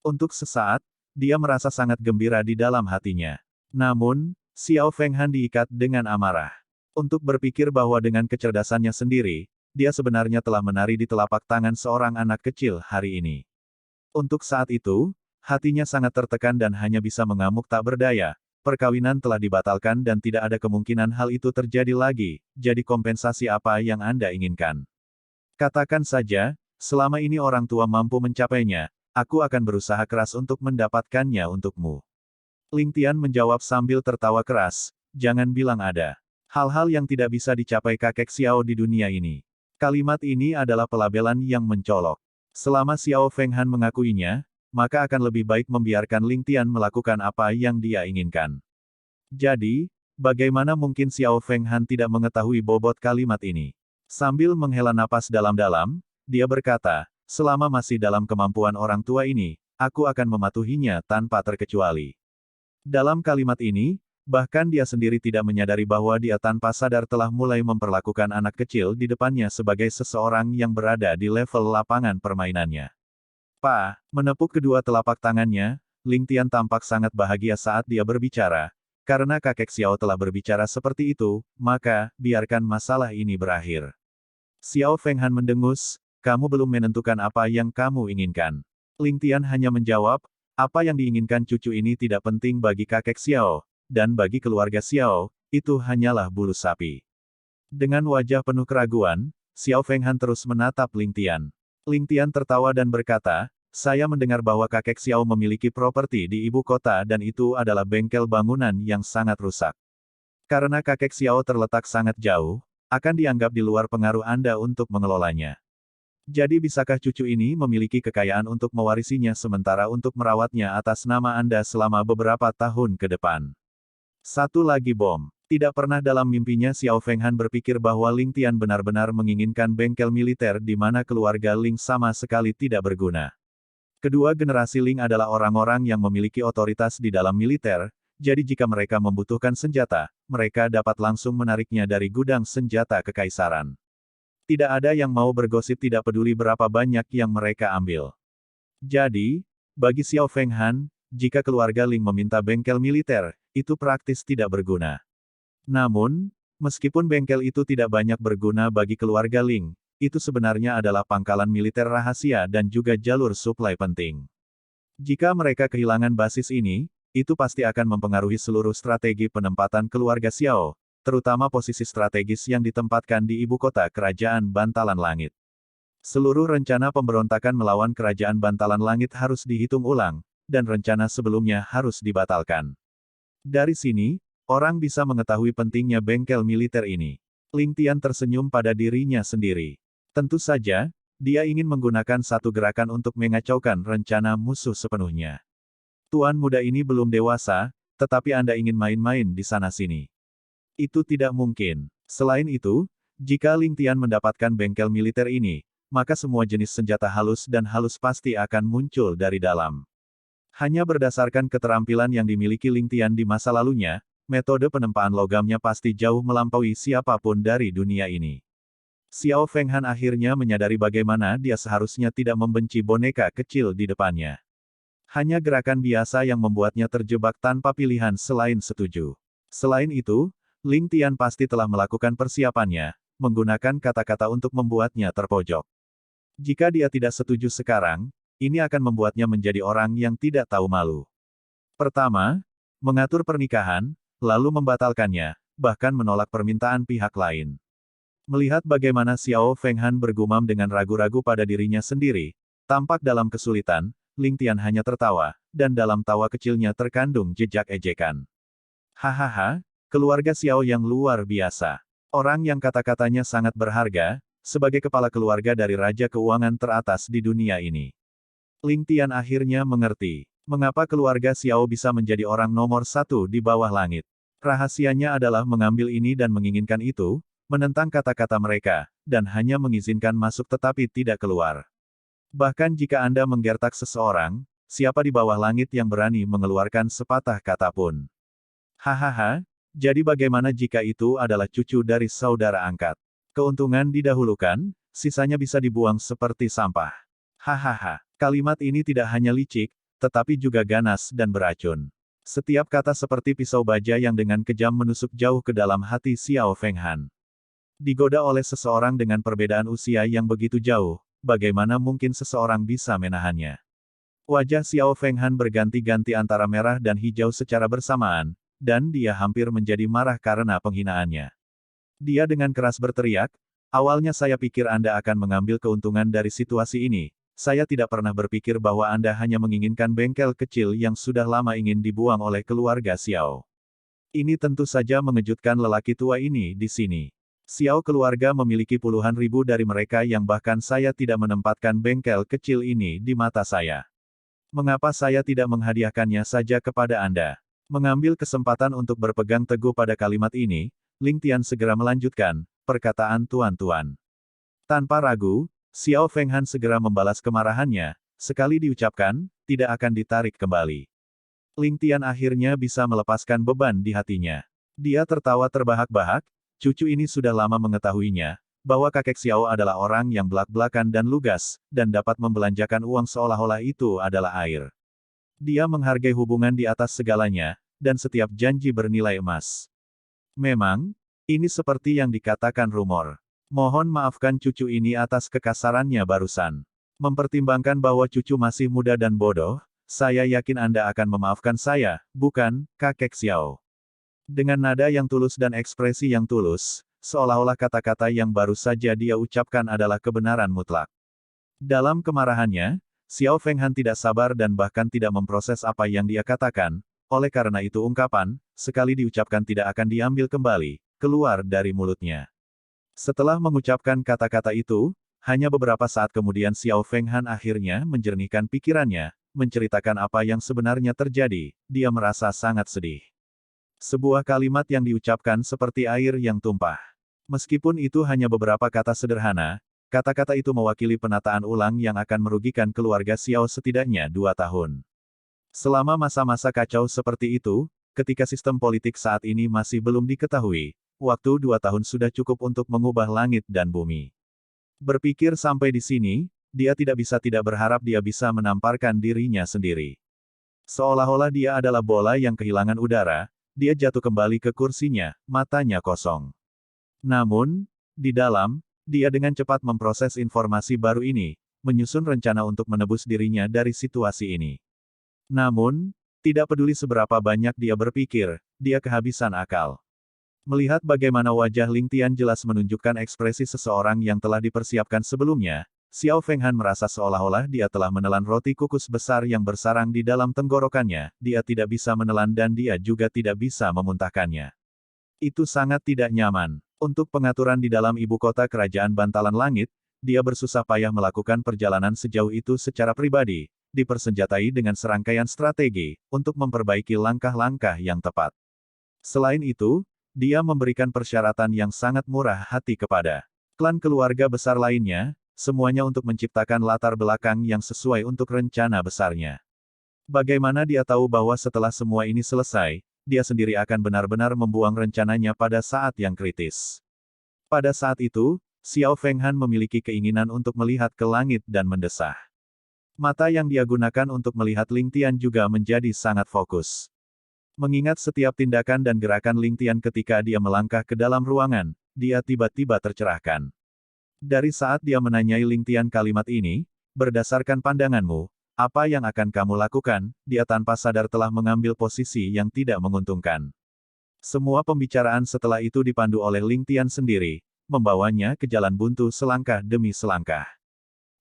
Untuk sesaat, dia merasa sangat gembira di dalam hatinya. Namun, Xiao Fenghan diikat dengan amarah. Untuk berpikir bahwa dengan kecerdasannya sendiri, dia sebenarnya telah menari di telapak tangan seorang anak kecil hari ini. Untuk saat itu, hatinya sangat tertekan dan hanya bisa mengamuk tak berdaya. Perkawinan telah dibatalkan dan tidak ada kemungkinan hal itu terjadi lagi, jadi kompensasi apa yang Anda inginkan? Katakan saja, selama ini orang tua mampu mencapainya, aku akan berusaha keras untuk mendapatkannya untukmu. Ling Tian menjawab sambil tertawa keras, jangan bilang ada hal-hal yang tidak bisa dicapai kakek Xiao di dunia ini. Kalimat ini adalah pelabelan yang mencolok. Selama Xiao Fenghan mengakuinya, maka akan lebih baik membiarkan Ling Tian melakukan apa yang dia inginkan. Jadi, bagaimana mungkin Xiao Fenghan tidak mengetahui bobot kalimat ini? Sambil menghela napas dalam-dalam, dia berkata, selama masih dalam kemampuan orang tua ini, aku akan mematuhinya tanpa terkecuali. Dalam kalimat ini, bahkan dia sendiri tidak menyadari bahwa dia tanpa sadar telah mulai memperlakukan anak kecil di depannya sebagai seseorang yang berada di level lapangan permainannya. Menepuk kedua telapak tangannya, Ling Tian tampak sangat bahagia saat dia berbicara. Karena kakek Xiao telah berbicara seperti itu, maka, biarkan masalah ini berakhir. Xiao Fenghan mendengus, kamu belum menentukan apa yang kamu inginkan. Ling Tian hanya menjawab, apa yang diinginkan cucu ini tidak penting bagi kakek Xiao, dan bagi keluarga Xiao, itu hanyalah bulu sapi. Dengan wajah penuh keraguan, Xiao Fenghan terus menatap Ling Tian. Ling Tian tertawa dan berkata, saya mendengar bahwa kakek Xiao memiliki properti di ibu kota dan itu adalah bengkel bangunan yang sangat rusak. Karena kakek Xiao terletak sangat jauh, akan dianggap di luar pengaruh Anda untuk mengelolanya. Jadi bisakah cucu ini memiliki kekayaan untuk mewarisinya sementara untuk merawatnya atas nama Anda selama beberapa tahun ke depan? Satu lagi bom. Tidak pernah dalam mimpinya Xiao Fenghan berpikir bahwa Ling Tian benar-benar menginginkan bengkel militer di mana keluarga Ling sama sekali tidak berguna. Kedua generasi Ling adalah orang-orang yang memiliki otoritas di dalam militer, jadi jika mereka membutuhkan senjata, mereka dapat langsung menariknya dari gudang senjata kekaisaran. Tidak ada yang mau bergosip tidak peduli berapa banyak yang mereka ambil. Jadi, bagi Xiao Fenghan, jika keluarga Ling meminta bengkel militer, itu praktis tidak berguna. Namun, meskipun bengkel itu tidak banyak berguna bagi keluarga Ling, itu sebenarnya adalah pangkalan militer rahasia dan juga jalur suplai penting. Jika mereka kehilangan basis ini, itu pasti akan mempengaruhi seluruh strategi penempatan keluarga Xiao, terutama posisi strategis yang ditempatkan di ibu kota Kerajaan Bantalan Langit. Seluruh rencana pemberontakan melawan Kerajaan Bantalan Langit harus dihitung ulang, dan rencana sebelumnya harus dibatalkan. Dari sini, orang bisa mengetahui pentingnya bengkel militer ini. Ling Tian tersenyum pada dirinya sendiri. Tentu saja, dia ingin menggunakan satu gerakan untuk mengacaukan rencana musuh sepenuhnya. Tuan muda ini belum dewasa, tetapi Anda ingin main-main di sana-sini. Itu tidak mungkin. Selain itu, jika Ling Tian mendapatkan bengkel militer ini, maka semua jenis senjata halus dan halus pasti akan muncul dari dalam. Hanya berdasarkan keterampilan yang dimiliki Ling Tian di masa lalunya, metode penempaan logamnya pasti jauh melampaui siapapun dari dunia ini. Xiao Fenghan akhirnya menyadari bagaimana dia seharusnya tidak membenci boneka kecil di depannya. Hanya gerakan biasa yang membuatnya terjebak tanpa pilihan selain setuju. Selain itu, Ling Tian pasti telah melakukan persiapannya, menggunakan kata-kata untuk membuatnya terpojok. Jika dia tidak setuju sekarang, ini akan membuatnya menjadi orang yang tidak tahu malu. Pertama, mengatur pernikahan, lalu membatalkannya, bahkan menolak permintaan pihak lain. Melihat bagaimana Xiao Fenghan bergumam dengan ragu-ragu pada dirinya sendiri, tampak dalam kesulitan, Ling Tian hanya tertawa, dan dalam tawa kecilnya terkandung jejak ejekan. Hahaha, keluarga Xiao yang luar biasa. Orang yang kata-katanya sangat berharga, sebagai kepala keluarga dari Raja Keuangan teratas di dunia ini. Ling Tian akhirnya mengerti, mengapa keluarga Xiao bisa menjadi orang nomor satu di bawah langit. Rahasianya adalah mengambil ini dan menginginkan itu, menentang kata-kata mereka, dan hanya mengizinkan masuk tetapi tidak keluar. Bahkan jika Anda menggertak seseorang, siapa di bawah langit yang berani mengeluarkan sepatah kata pun? Hahaha, jadi bagaimana jika itu adalah cucu dari saudara angkat? Keuntungan didahulukan, sisanya bisa dibuang seperti sampah. Hahaha, kalimat ini tidak hanya licik, tetapi juga ganas dan beracun. Setiap kata seperti pisau baja yang dengan kejam menusuk jauh ke dalam hati Xiao Fenghan. Digoda oleh seseorang dengan perbedaan usia yang begitu jauh, bagaimana mungkin seseorang bisa menahannya? Wajah Xiao Fenghan berganti-ganti antara merah dan hijau secara bersamaan, dan dia hampir menjadi marah karena penghinaannya. Dia dengan keras berteriak, awalnya saya pikir Anda akan mengambil keuntungan dari situasi ini. Saya tidak pernah berpikir bahwa Anda hanya menginginkan bengkel kecil yang sudah lama ingin dibuang oleh keluarga Xiao. Ini tentu saja mengejutkan lelaki tua ini di sini. Xiao keluarga memiliki puluhan ribu dari mereka yang bahkan saya tidak menempatkan bengkel kecil ini di mata saya. Mengapa saya tidak menghadiahkannya saja kepada Anda? Mengambil kesempatan untuk berpegang teguh pada kalimat ini, Ling Tian segera melanjutkan, perkataan tuan-tuan. Tanpa ragu, Xiao Fenghan segera membalas kemarahannya, sekali diucapkan, tidak akan ditarik kembali. Ling Tian akhirnya bisa melepaskan beban di hatinya. Dia tertawa terbahak-bahak, cucu ini sudah lama mengetahuinya, bahwa kakek Xiao adalah orang yang belak-belakan dan lugas, dan dapat membelanjakan uang seolah-olah itu adalah air. Dia menghargai hubungan di atas segalanya, dan setiap janji bernilai emas. Memang, ini seperti yang dikatakan rumor. Mohon maafkan cucu ini atas kekasarannya barusan. Mempertimbangkan bahwa cucu masih muda dan bodoh, saya yakin Anda akan memaafkan saya, bukan, kakek Xiao. Dengan nada yang tulus dan ekspresi yang tulus, seolah-olah kata-kata yang baru saja dia ucapkan adalah kebenaran mutlak. Dalam kemarahannya, Xiao Fenghan tidak sabar dan bahkan tidak memproses apa yang dia katakan, oleh karena itu ungkapan, sekali diucapkan tidak akan diambil kembali, keluar dari mulutnya. Setelah mengucapkan kata-kata itu, hanya beberapa saat kemudian Xiao Fenghan akhirnya menjernihkan pikirannya, menceritakan apa yang sebenarnya terjadi, dia merasa sangat sedih. Sebuah kalimat yang diucapkan seperti air yang tumpah. Meskipun itu hanya beberapa kata sederhana, kata-kata itu mewakili penataan ulang yang akan merugikan keluarga Xiao setidaknya 2 tahun. Selama masa-masa kacau seperti itu, ketika sistem politik saat ini masih belum diketahui, waktu 2 tahun sudah cukup untuk mengubah langit dan bumi. Berpikir sampai di sini, dia tidak berharap dia bisa menamparkan dirinya sendiri. Seolah-olah dia adalah bola yang kehilangan udara, dia jatuh kembali ke kursinya, matanya kosong. Namun, di dalam, dia dengan cepat memproses informasi baru ini, menyusun rencana untuk menebus dirinya dari situasi ini. Namun, tidak peduli seberapa banyak dia berpikir, dia kehabisan akal. Melihat bagaimana wajah Ling Tian jelas menunjukkan ekspresi seseorang yang telah dipersiapkan sebelumnya, Xiao Fenghan merasa seolah-olah dia telah menelan roti kukus besar yang bersarang di dalam tenggorokannya, dia tidak bisa menelan dan dia juga tidak bisa memuntahkannya. Itu sangat tidak nyaman. Untuk pengaturan di dalam ibu kota kerajaan Bantalan Langit, dia bersusah payah melakukan perjalanan sejauh itu secara pribadi, dipersenjatai dengan serangkaian strategi, untuk memperbaiki langkah-langkah yang tepat. Selain itu, dia memberikan persyaratan yang sangat murah hati kepada klan keluarga besar lainnya, semuanya untuk menciptakan latar belakang yang sesuai untuk rencana besarnya. Bagaimana dia tahu bahwa setelah semua ini selesai, dia sendiri akan benar-benar membuang rencananya pada saat yang kritis. Pada saat itu, Xiao Fenghan memiliki keinginan untuk melihat ke langit dan mendesah. Mata yang dia gunakan untuk melihat Ling Tian juga menjadi sangat fokus. Mengingat setiap tindakan dan gerakan Ling Tian ketika dia melangkah ke dalam ruangan, dia tiba-tiba tercerahkan. Dari saat dia menanyai Ling Tian kalimat ini, berdasarkan pandanganmu, apa yang akan kamu lakukan, dia tanpa sadar telah mengambil posisi yang tidak menguntungkan. Semua pembicaraan setelah itu dipandu oleh Ling Tian sendiri, membawanya ke jalan buntu selangkah demi selangkah.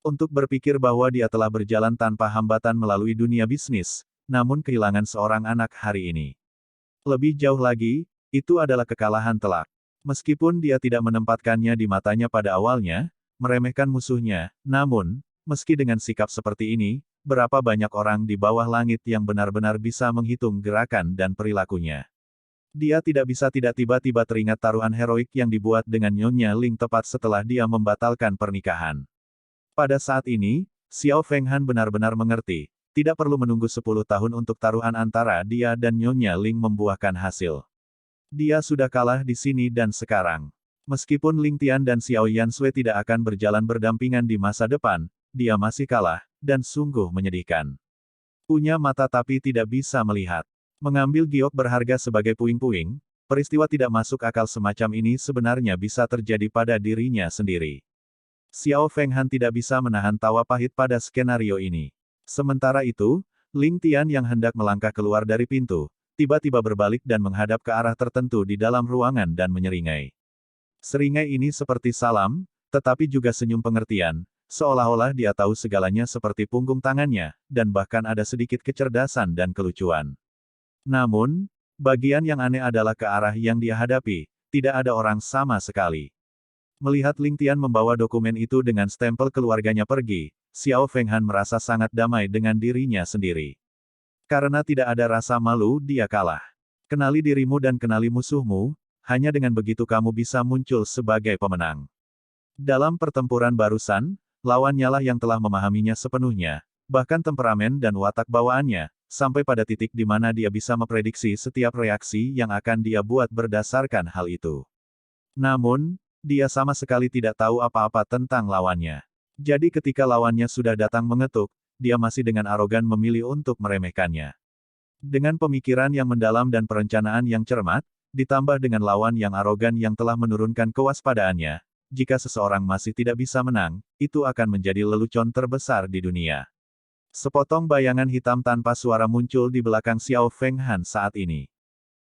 Untuk berpikir bahwa dia telah berjalan tanpa hambatan melalui dunia bisnis, namun kehilangan seorang anak hari ini. Lebih jauh lagi, itu adalah kekalahan telak. Meskipun dia tidak menempatkannya di matanya pada awalnya, meremehkan musuhnya, namun, meski dengan sikap seperti ini, berapa banyak orang di bawah langit yang benar-benar bisa menghitung gerakan dan perilakunya. Dia tidak bisa tidak tiba-tiba teringat taruhan heroik yang dibuat dengan Nyonya Ling tepat setelah dia membatalkan pernikahan. Pada saat ini, Xiao Fenghan benar-benar mengerti, tidak perlu menunggu 10 tahun untuk taruhan antara dia dan Nyonya Ling membuahkan hasil. Dia sudah kalah di sini dan sekarang. Meskipun Ling Tian dan Xiao Yansui tidak akan berjalan berdampingan di masa depan, dia masih kalah, dan sungguh menyedihkan. Punya mata tapi tidak bisa melihat. Mengambil giok berharga sebagai puing-puing, peristiwa tidak masuk akal semacam ini sebenarnya bisa terjadi pada dirinya sendiri. Xiao Fenghan tidak bisa menahan tawa pahit pada skenario ini. Sementara itu, Ling Tian yang hendak melangkah keluar dari pintu, tiba-tiba berbalik dan menghadap ke arah tertentu di dalam ruangan dan menyeringai. Seringai ini seperti salam, tetapi juga senyum pengertian, seolah-olah dia tahu segalanya seperti punggung tangannya, dan bahkan ada sedikit kecerdasan dan kelucuan. Namun, bagian yang aneh adalah ke arah yang dia hadapi, tidak ada orang sama sekali. Melihat Ling Tian membawa dokumen itu dengan stempel keluarganya pergi, Xiao Fenghan merasa sangat damai dengan dirinya sendiri. Karena tidak ada rasa malu, dia kalah. Kenali dirimu dan kenali musuhmu, hanya dengan begitu kamu bisa muncul sebagai pemenang. Dalam pertempuran barusan, lawannya lah yang telah memahaminya sepenuhnya, bahkan temperamen dan watak bawaannya, sampai pada titik di mana dia bisa memprediksi setiap reaksi yang akan dia buat berdasarkan hal itu. Namun, dia sama sekali tidak tahu apa-apa tentang lawannya. Jadi ketika lawannya sudah datang mengetuk, dia masih dengan arogan memilih untuk meremehkannya. Dengan pemikiran yang mendalam dan perencanaan yang cermat, ditambah dengan lawan yang arogan yang telah menurunkan kewaspadaannya, jika seseorang masih tidak bisa menang, itu akan menjadi lelucon terbesar di dunia. Sepotong bayangan hitam tanpa suara muncul di belakang Xiao Fenghan saat ini.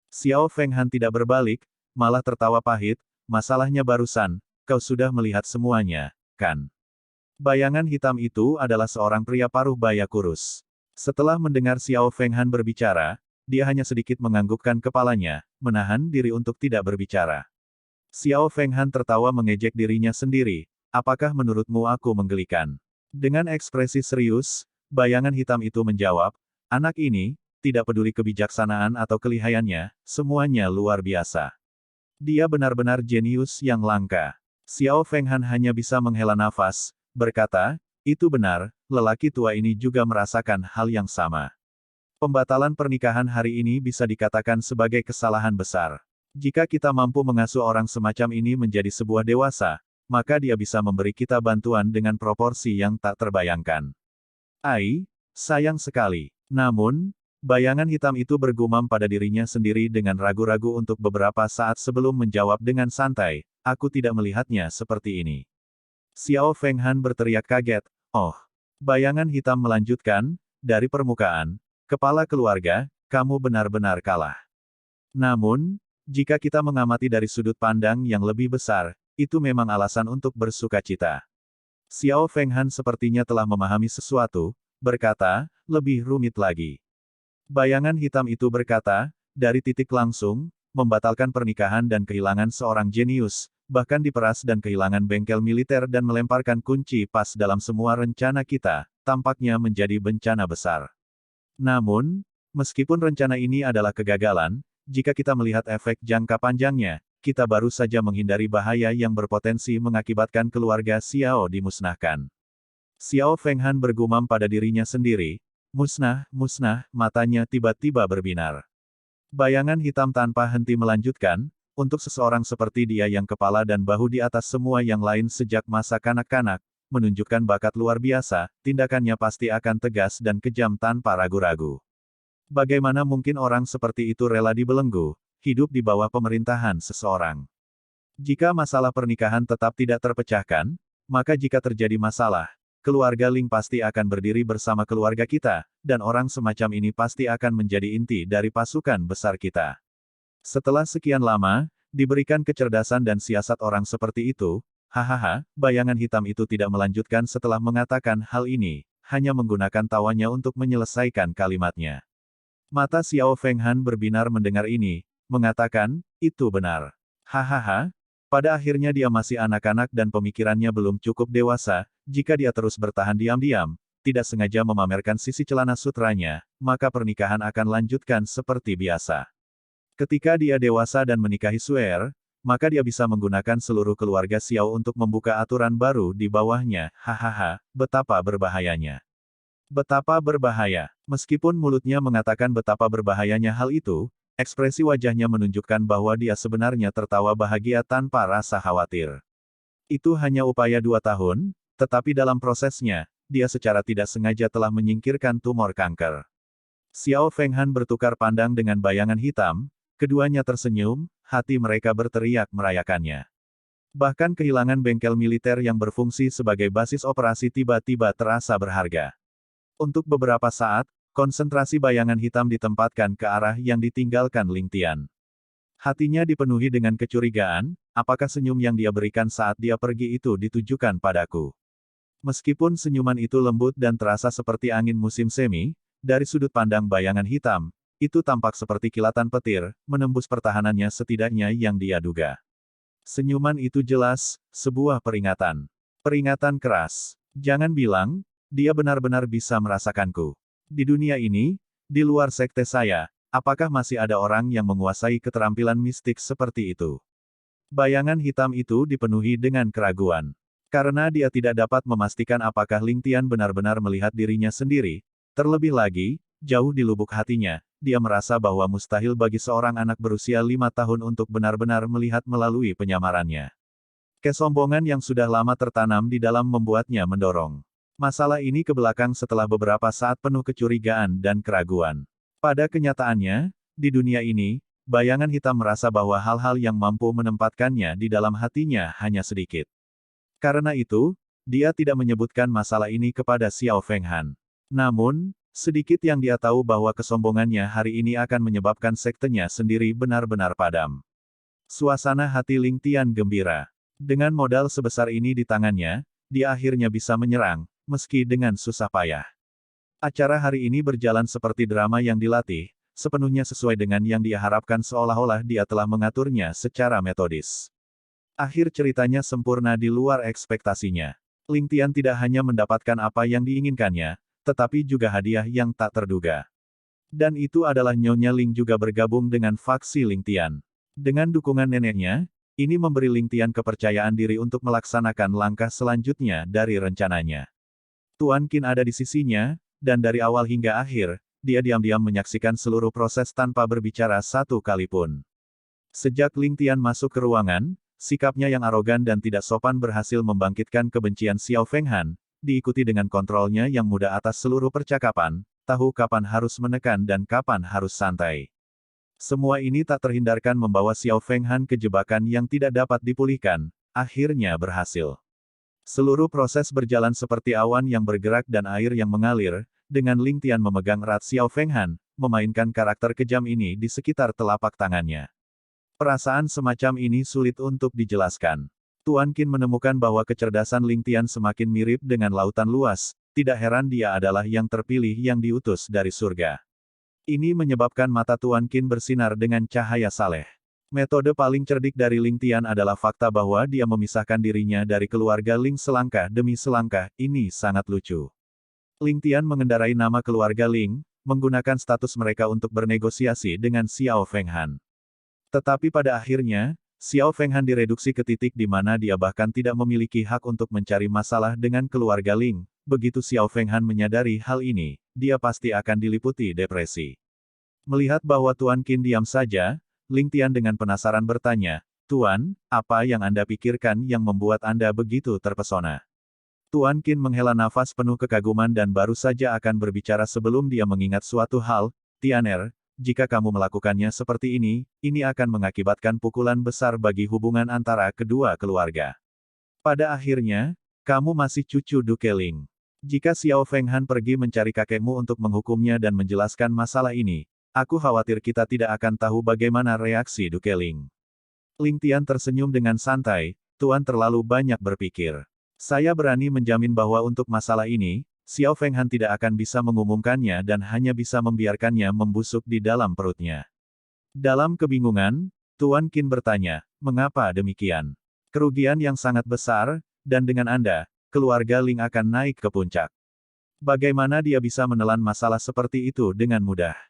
Xiao Fenghan tidak berbalik, malah tertawa pahit, masalahnya barusan, kau sudah melihat semuanya, kan? Bayangan hitam itu adalah seorang pria paruh baya kurus. Setelah mendengar Xiao Fenghan berbicara, dia hanya sedikit menganggukkan kepalanya, menahan diri untuk tidak berbicara. Xiao Fenghan tertawa mengejek dirinya sendiri, apakah menurutmu aku menggelikan? Dengan ekspresi serius, bayangan hitam itu menjawab, anak ini, tidak peduli kebijaksanaan atau kelihayannya, semuanya luar biasa. Dia benar-benar jenius yang langka. Xiao Fenghan hanya bisa menghela nafas, berkata, itu benar, lelaki tua ini juga merasakan hal yang sama. Pembatalan pernikahan hari ini bisa dikatakan sebagai kesalahan besar. Jika kita mampu mengasuh orang semacam ini menjadi sebuah dewasa, maka dia bisa memberi kita bantuan dengan proporsi yang tak terbayangkan. Ai, sayang sekali. Namun, bayangan hitam itu bergumam pada dirinya sendiri dengan ragu-ragu untuk beberapa saat sebelum menjawab dengan santai, aku tidak melihatnya seperti ini. Xiao Fenghan berteriak kaget, oh. Bayangan hitam melanjutkan, dari permukaan, kepala keluarga, kamu benar-benar kalah. Namun, jika kita mengamati dari sudut pandang yang lebih besar, itu memang alasan untuk bersukacita. Xiao Fenghan sepertinya telah memahami sesuatu, berkata, lebih rumit lagi. Bayangan hitam itu berkata, dari titik langsung, membatalkan pernikahan dan kehilangan seorang jenius, bahkan diperas dan kehilangan bengkel militer dan melemparkan kunci pas dalam semua rencana kita, tampaknya menjadi bencana besar. Namun, meskipun rencana ini adalah kegagalan, jika kita melihat efek jangka panjangnya, kita baru saja menghindari bahaya yang berpotensi mengakibatkan keluarga Xiao dimusnahkan. Xiao Fenghan bergumam pada dirinya sendiri, musnah, musnah, matanya tiba-tiba berbinar. Bayangan hitam tanpa henti melanjutkan, untuk seseorang seperti dia yang kepala dan bahu di atas semua yang lain sejak masa kanak-kanak, menunjukkan bakat luar biasa, tindakannya pasti akan tegas dan kejam tanpa ragu-ragu. Bagaimana mungkin orang seperti itu rela dibelenggu, hidup di bawah pemerintahan seseorang? Jika masalah pernikahan tetap tidak terpecahkan, maka jika terjadi masalah, keluarga Ling pasti akan berdiri bersama keluarga kita, dan orang semacam ini pasti akan menjadi inti dari pasukan besar kita. Setelah sekian lama, diberikan kecerdasan dan siasat orang seperti itu, hahaha, bayangan hitam itu tidak melanjutkan setelah mengatakan hal ini, hanya menggunakan tawanya untuk menyelesaikan kalimatnya. Mata Xiao Fenghan berbinar mendengar ini, mengatakan, itu benar. Hahaha, pada akhirnya dia masih anak-anak dan pemikirannya belum cukup dewasa, jika dia terus bertahan diam-diam, tidak sengaja memamerkan sisi celana sutranya, maka pernikahan akan lanjutkan seperti biasa. Ketika dia dewasa dan menikahi Suer, maka dia bisa menggunakan seluruh keluarga Xiao untuk membuka aturan baru di bawahnya, hahaha, betapa berbahayanya. Betapa berbahaya. Meskipun mulutnya mengatakan betapa berbahayanya hal itu, ekspresi wajahnya menunjukkan bahwa dia sebenarnya tertawa bahagia tanpa rasa khawatir. Itu hanya upaya 2 tahun, tetapi dalam prosesnya, dia secara tidak sengaja telah menyingkirkan tumor kanker. Xiao Fenghan bertukar pandang dengan bayangan hitam, keduanya tersenyum, hati mereka berteriak merayakannya. Bahkan kehilangan bengkel militer yang berfungsi sebagai basis operasi tiba-tiba terasa berharga. Untuk beberapa saat, konsentrasi bayangan hitam ditempatkan ke arah yang ditinggalkan Ling Tian. Hatinya dipenuhi dengan kecurigaan, apakah senyum yang dia berikan saat dia pergi itu ditujukan padaku. Meskipun senyuman itu lembut dan terasa seperti angin musim semi, dari sudut pandang bayangan hitam, itu tampak seperti kilatan petir, menembus pertahanannya setidaknya yang dia duga. Senyuman itu jelas, sebuah peringatan. Peringatan keras. Jangan bilang, dia benar-benar bisa merasakanku. Di dunia ini, di luar sekte saya, apakah masih ada orang yang menguasai keterampilan mistik seperti itu? Bayangan hitam itu dipenuhi dengan keraguan. Karena dia tidak dapat memastikan apakah Ling Tian benar-benar melihat dirinya sendiri, terlebih lagi, jauh di lubuk hatinya, dia merasa bahwa mustahil bagi seorang anak berusia 5 tahun untuk benar-benar melihat melalui penyamarannya. Kesombongan yang sudah lama tertanam di dalam membuatnya mendorong masalah ini ke belakang setelah beberapa saat penuh kecurigaan dan keraguan. Pada kenyataannya, di dunia ini, bayangan hitam merasa bahwa hal-hal yang mampu menempatkannya di dalam hatinya hanya sedikit. Karena itu, dia tidak menyebutkan masalah ini kepada Xiao Fenghan. Namun, sedikit yang dia tahu bahwa kesombongannya hari ini akan menyebabkan sektenya sendiri benar-benar padam. Suasana hati Ling Tian gembira. Dengan modal sebesar ini di tangannya, dia akhirnya bisa menyerang, meski dengan susah payah. Acara hari ini berjalan seperti drama yang dilatih, sepenuhnya sesuai dengan yang dia harapkan seolah-olah dia telah mengaturnya secara metodis. Akhir ceritanya sempurna di luar ekspektasinya. Ling Tian tidak hanya mendapatkan apa yang diinginkannya, tetapi juga hadiah yang tak terduga. Dan itu adalah Nyonya Ling juga bergabung dengan faksi Ling Tian. Dengan dukungan neneknya, ini memberi Ling Tian kepercayaan diri untuk melaksanakan langkah selanjutnya dari rencananya. Tuan Qin ada di sisinya, dan dari awal hingga akhir, dia diam-diam menyaksikan seluruh proses tanpa berbicara satu kali pun. Sejak Ling Tian masuk ke ruangan, sikapnya yang arogan dan tidak sopan berhasil membangkitkan kebencian Xiao Fenghan, diikuti dengan kontrolnya yang mudah atas seluruh percakapan, tahu kapan harus menekan dan kapan harus santai. Semua ini tak terhindarkan membawa Xiao Fenghan ke jebakan yang tidak dapat dipulihkan, akhirnya berhasil. Seluruh proses berjalan seperti awan yang bergerak dan air yang mengalir, dengan Ling Tian memegang erat Xiao Fenghan, memainkan karakter kejam ini di sekitar telapak tangannya. Perasaan semacam ini sulit untuk dijelaskan. Tuan Qin menemukan bahwa kecerdasan Ling Tian semakin mirip dengan lautan luas, tidak heran dia adalah yang terpilih yang diutus dari surga. Ini menyebabkan mata Tuan Qin bersinar dengan cahaya saleh. Metode paling cerdik dari Ling Tian adalah fakta bahwa dia memisahkan dirinya dari keluarga Ling selangkah demi selangkah, ini sangat lucu. Ling Tian mengendarai nama keluarga Ling, menggunakan status mereka untuk bernegosiasi dengan Xiao Fenghan. Tetapi pada akhirnya, Xiao Fenghan direduksi ke titik di mana dia bahkan tidak memiliki hak untuk mencari masalah dengan keluarga Ling. Begitu Xiao Fenghan menyadari hal ini, dia pasti akan diliputi depresi. Melihat bahwa Tuan Qin diam saja, Ling Tian dengan penasaran bertanya, "Tuan, apa yang Anda pikirkan yang membuat Anda begitu terpesona?" Tuan Qin menghela nafas penuh kekaguman dan baru saja akan berbicara sebelum dia mengingat suatu hal, "Tianer, jika kamu melakukannya seperti ini akan mengakibatkan pukulan besar bagi hubungan antara kedua keluarga. Pada akhirnya, kamu masih cucu Duke Ling. Jika Xiao Fenghan pergi mencari kakekmu untuk menghukumnya dan menjelaskan masalah ini, Aku khawatir kita tidak akan tahu bagaimana reaksi Duke Ling. Ling Tian tersenyum dengan santai, Tuan terlalu banyak berpikir. Saya berani menjamin bahwa untuk masalah ini, Xiao Fenghan tidak akan bisa mengumumkannya dan hanya bisa membiarkannya membusuk di dalam perutnya. Dalam kebingungan, Tuan Qin bertanya, mengapa demikian? Kerugian yang sangat besar, dan dengan Anda, keluarga Ling akan naik ke puncak. Bagaimana dia bisa menelan masalah seperti itu dengan mudah?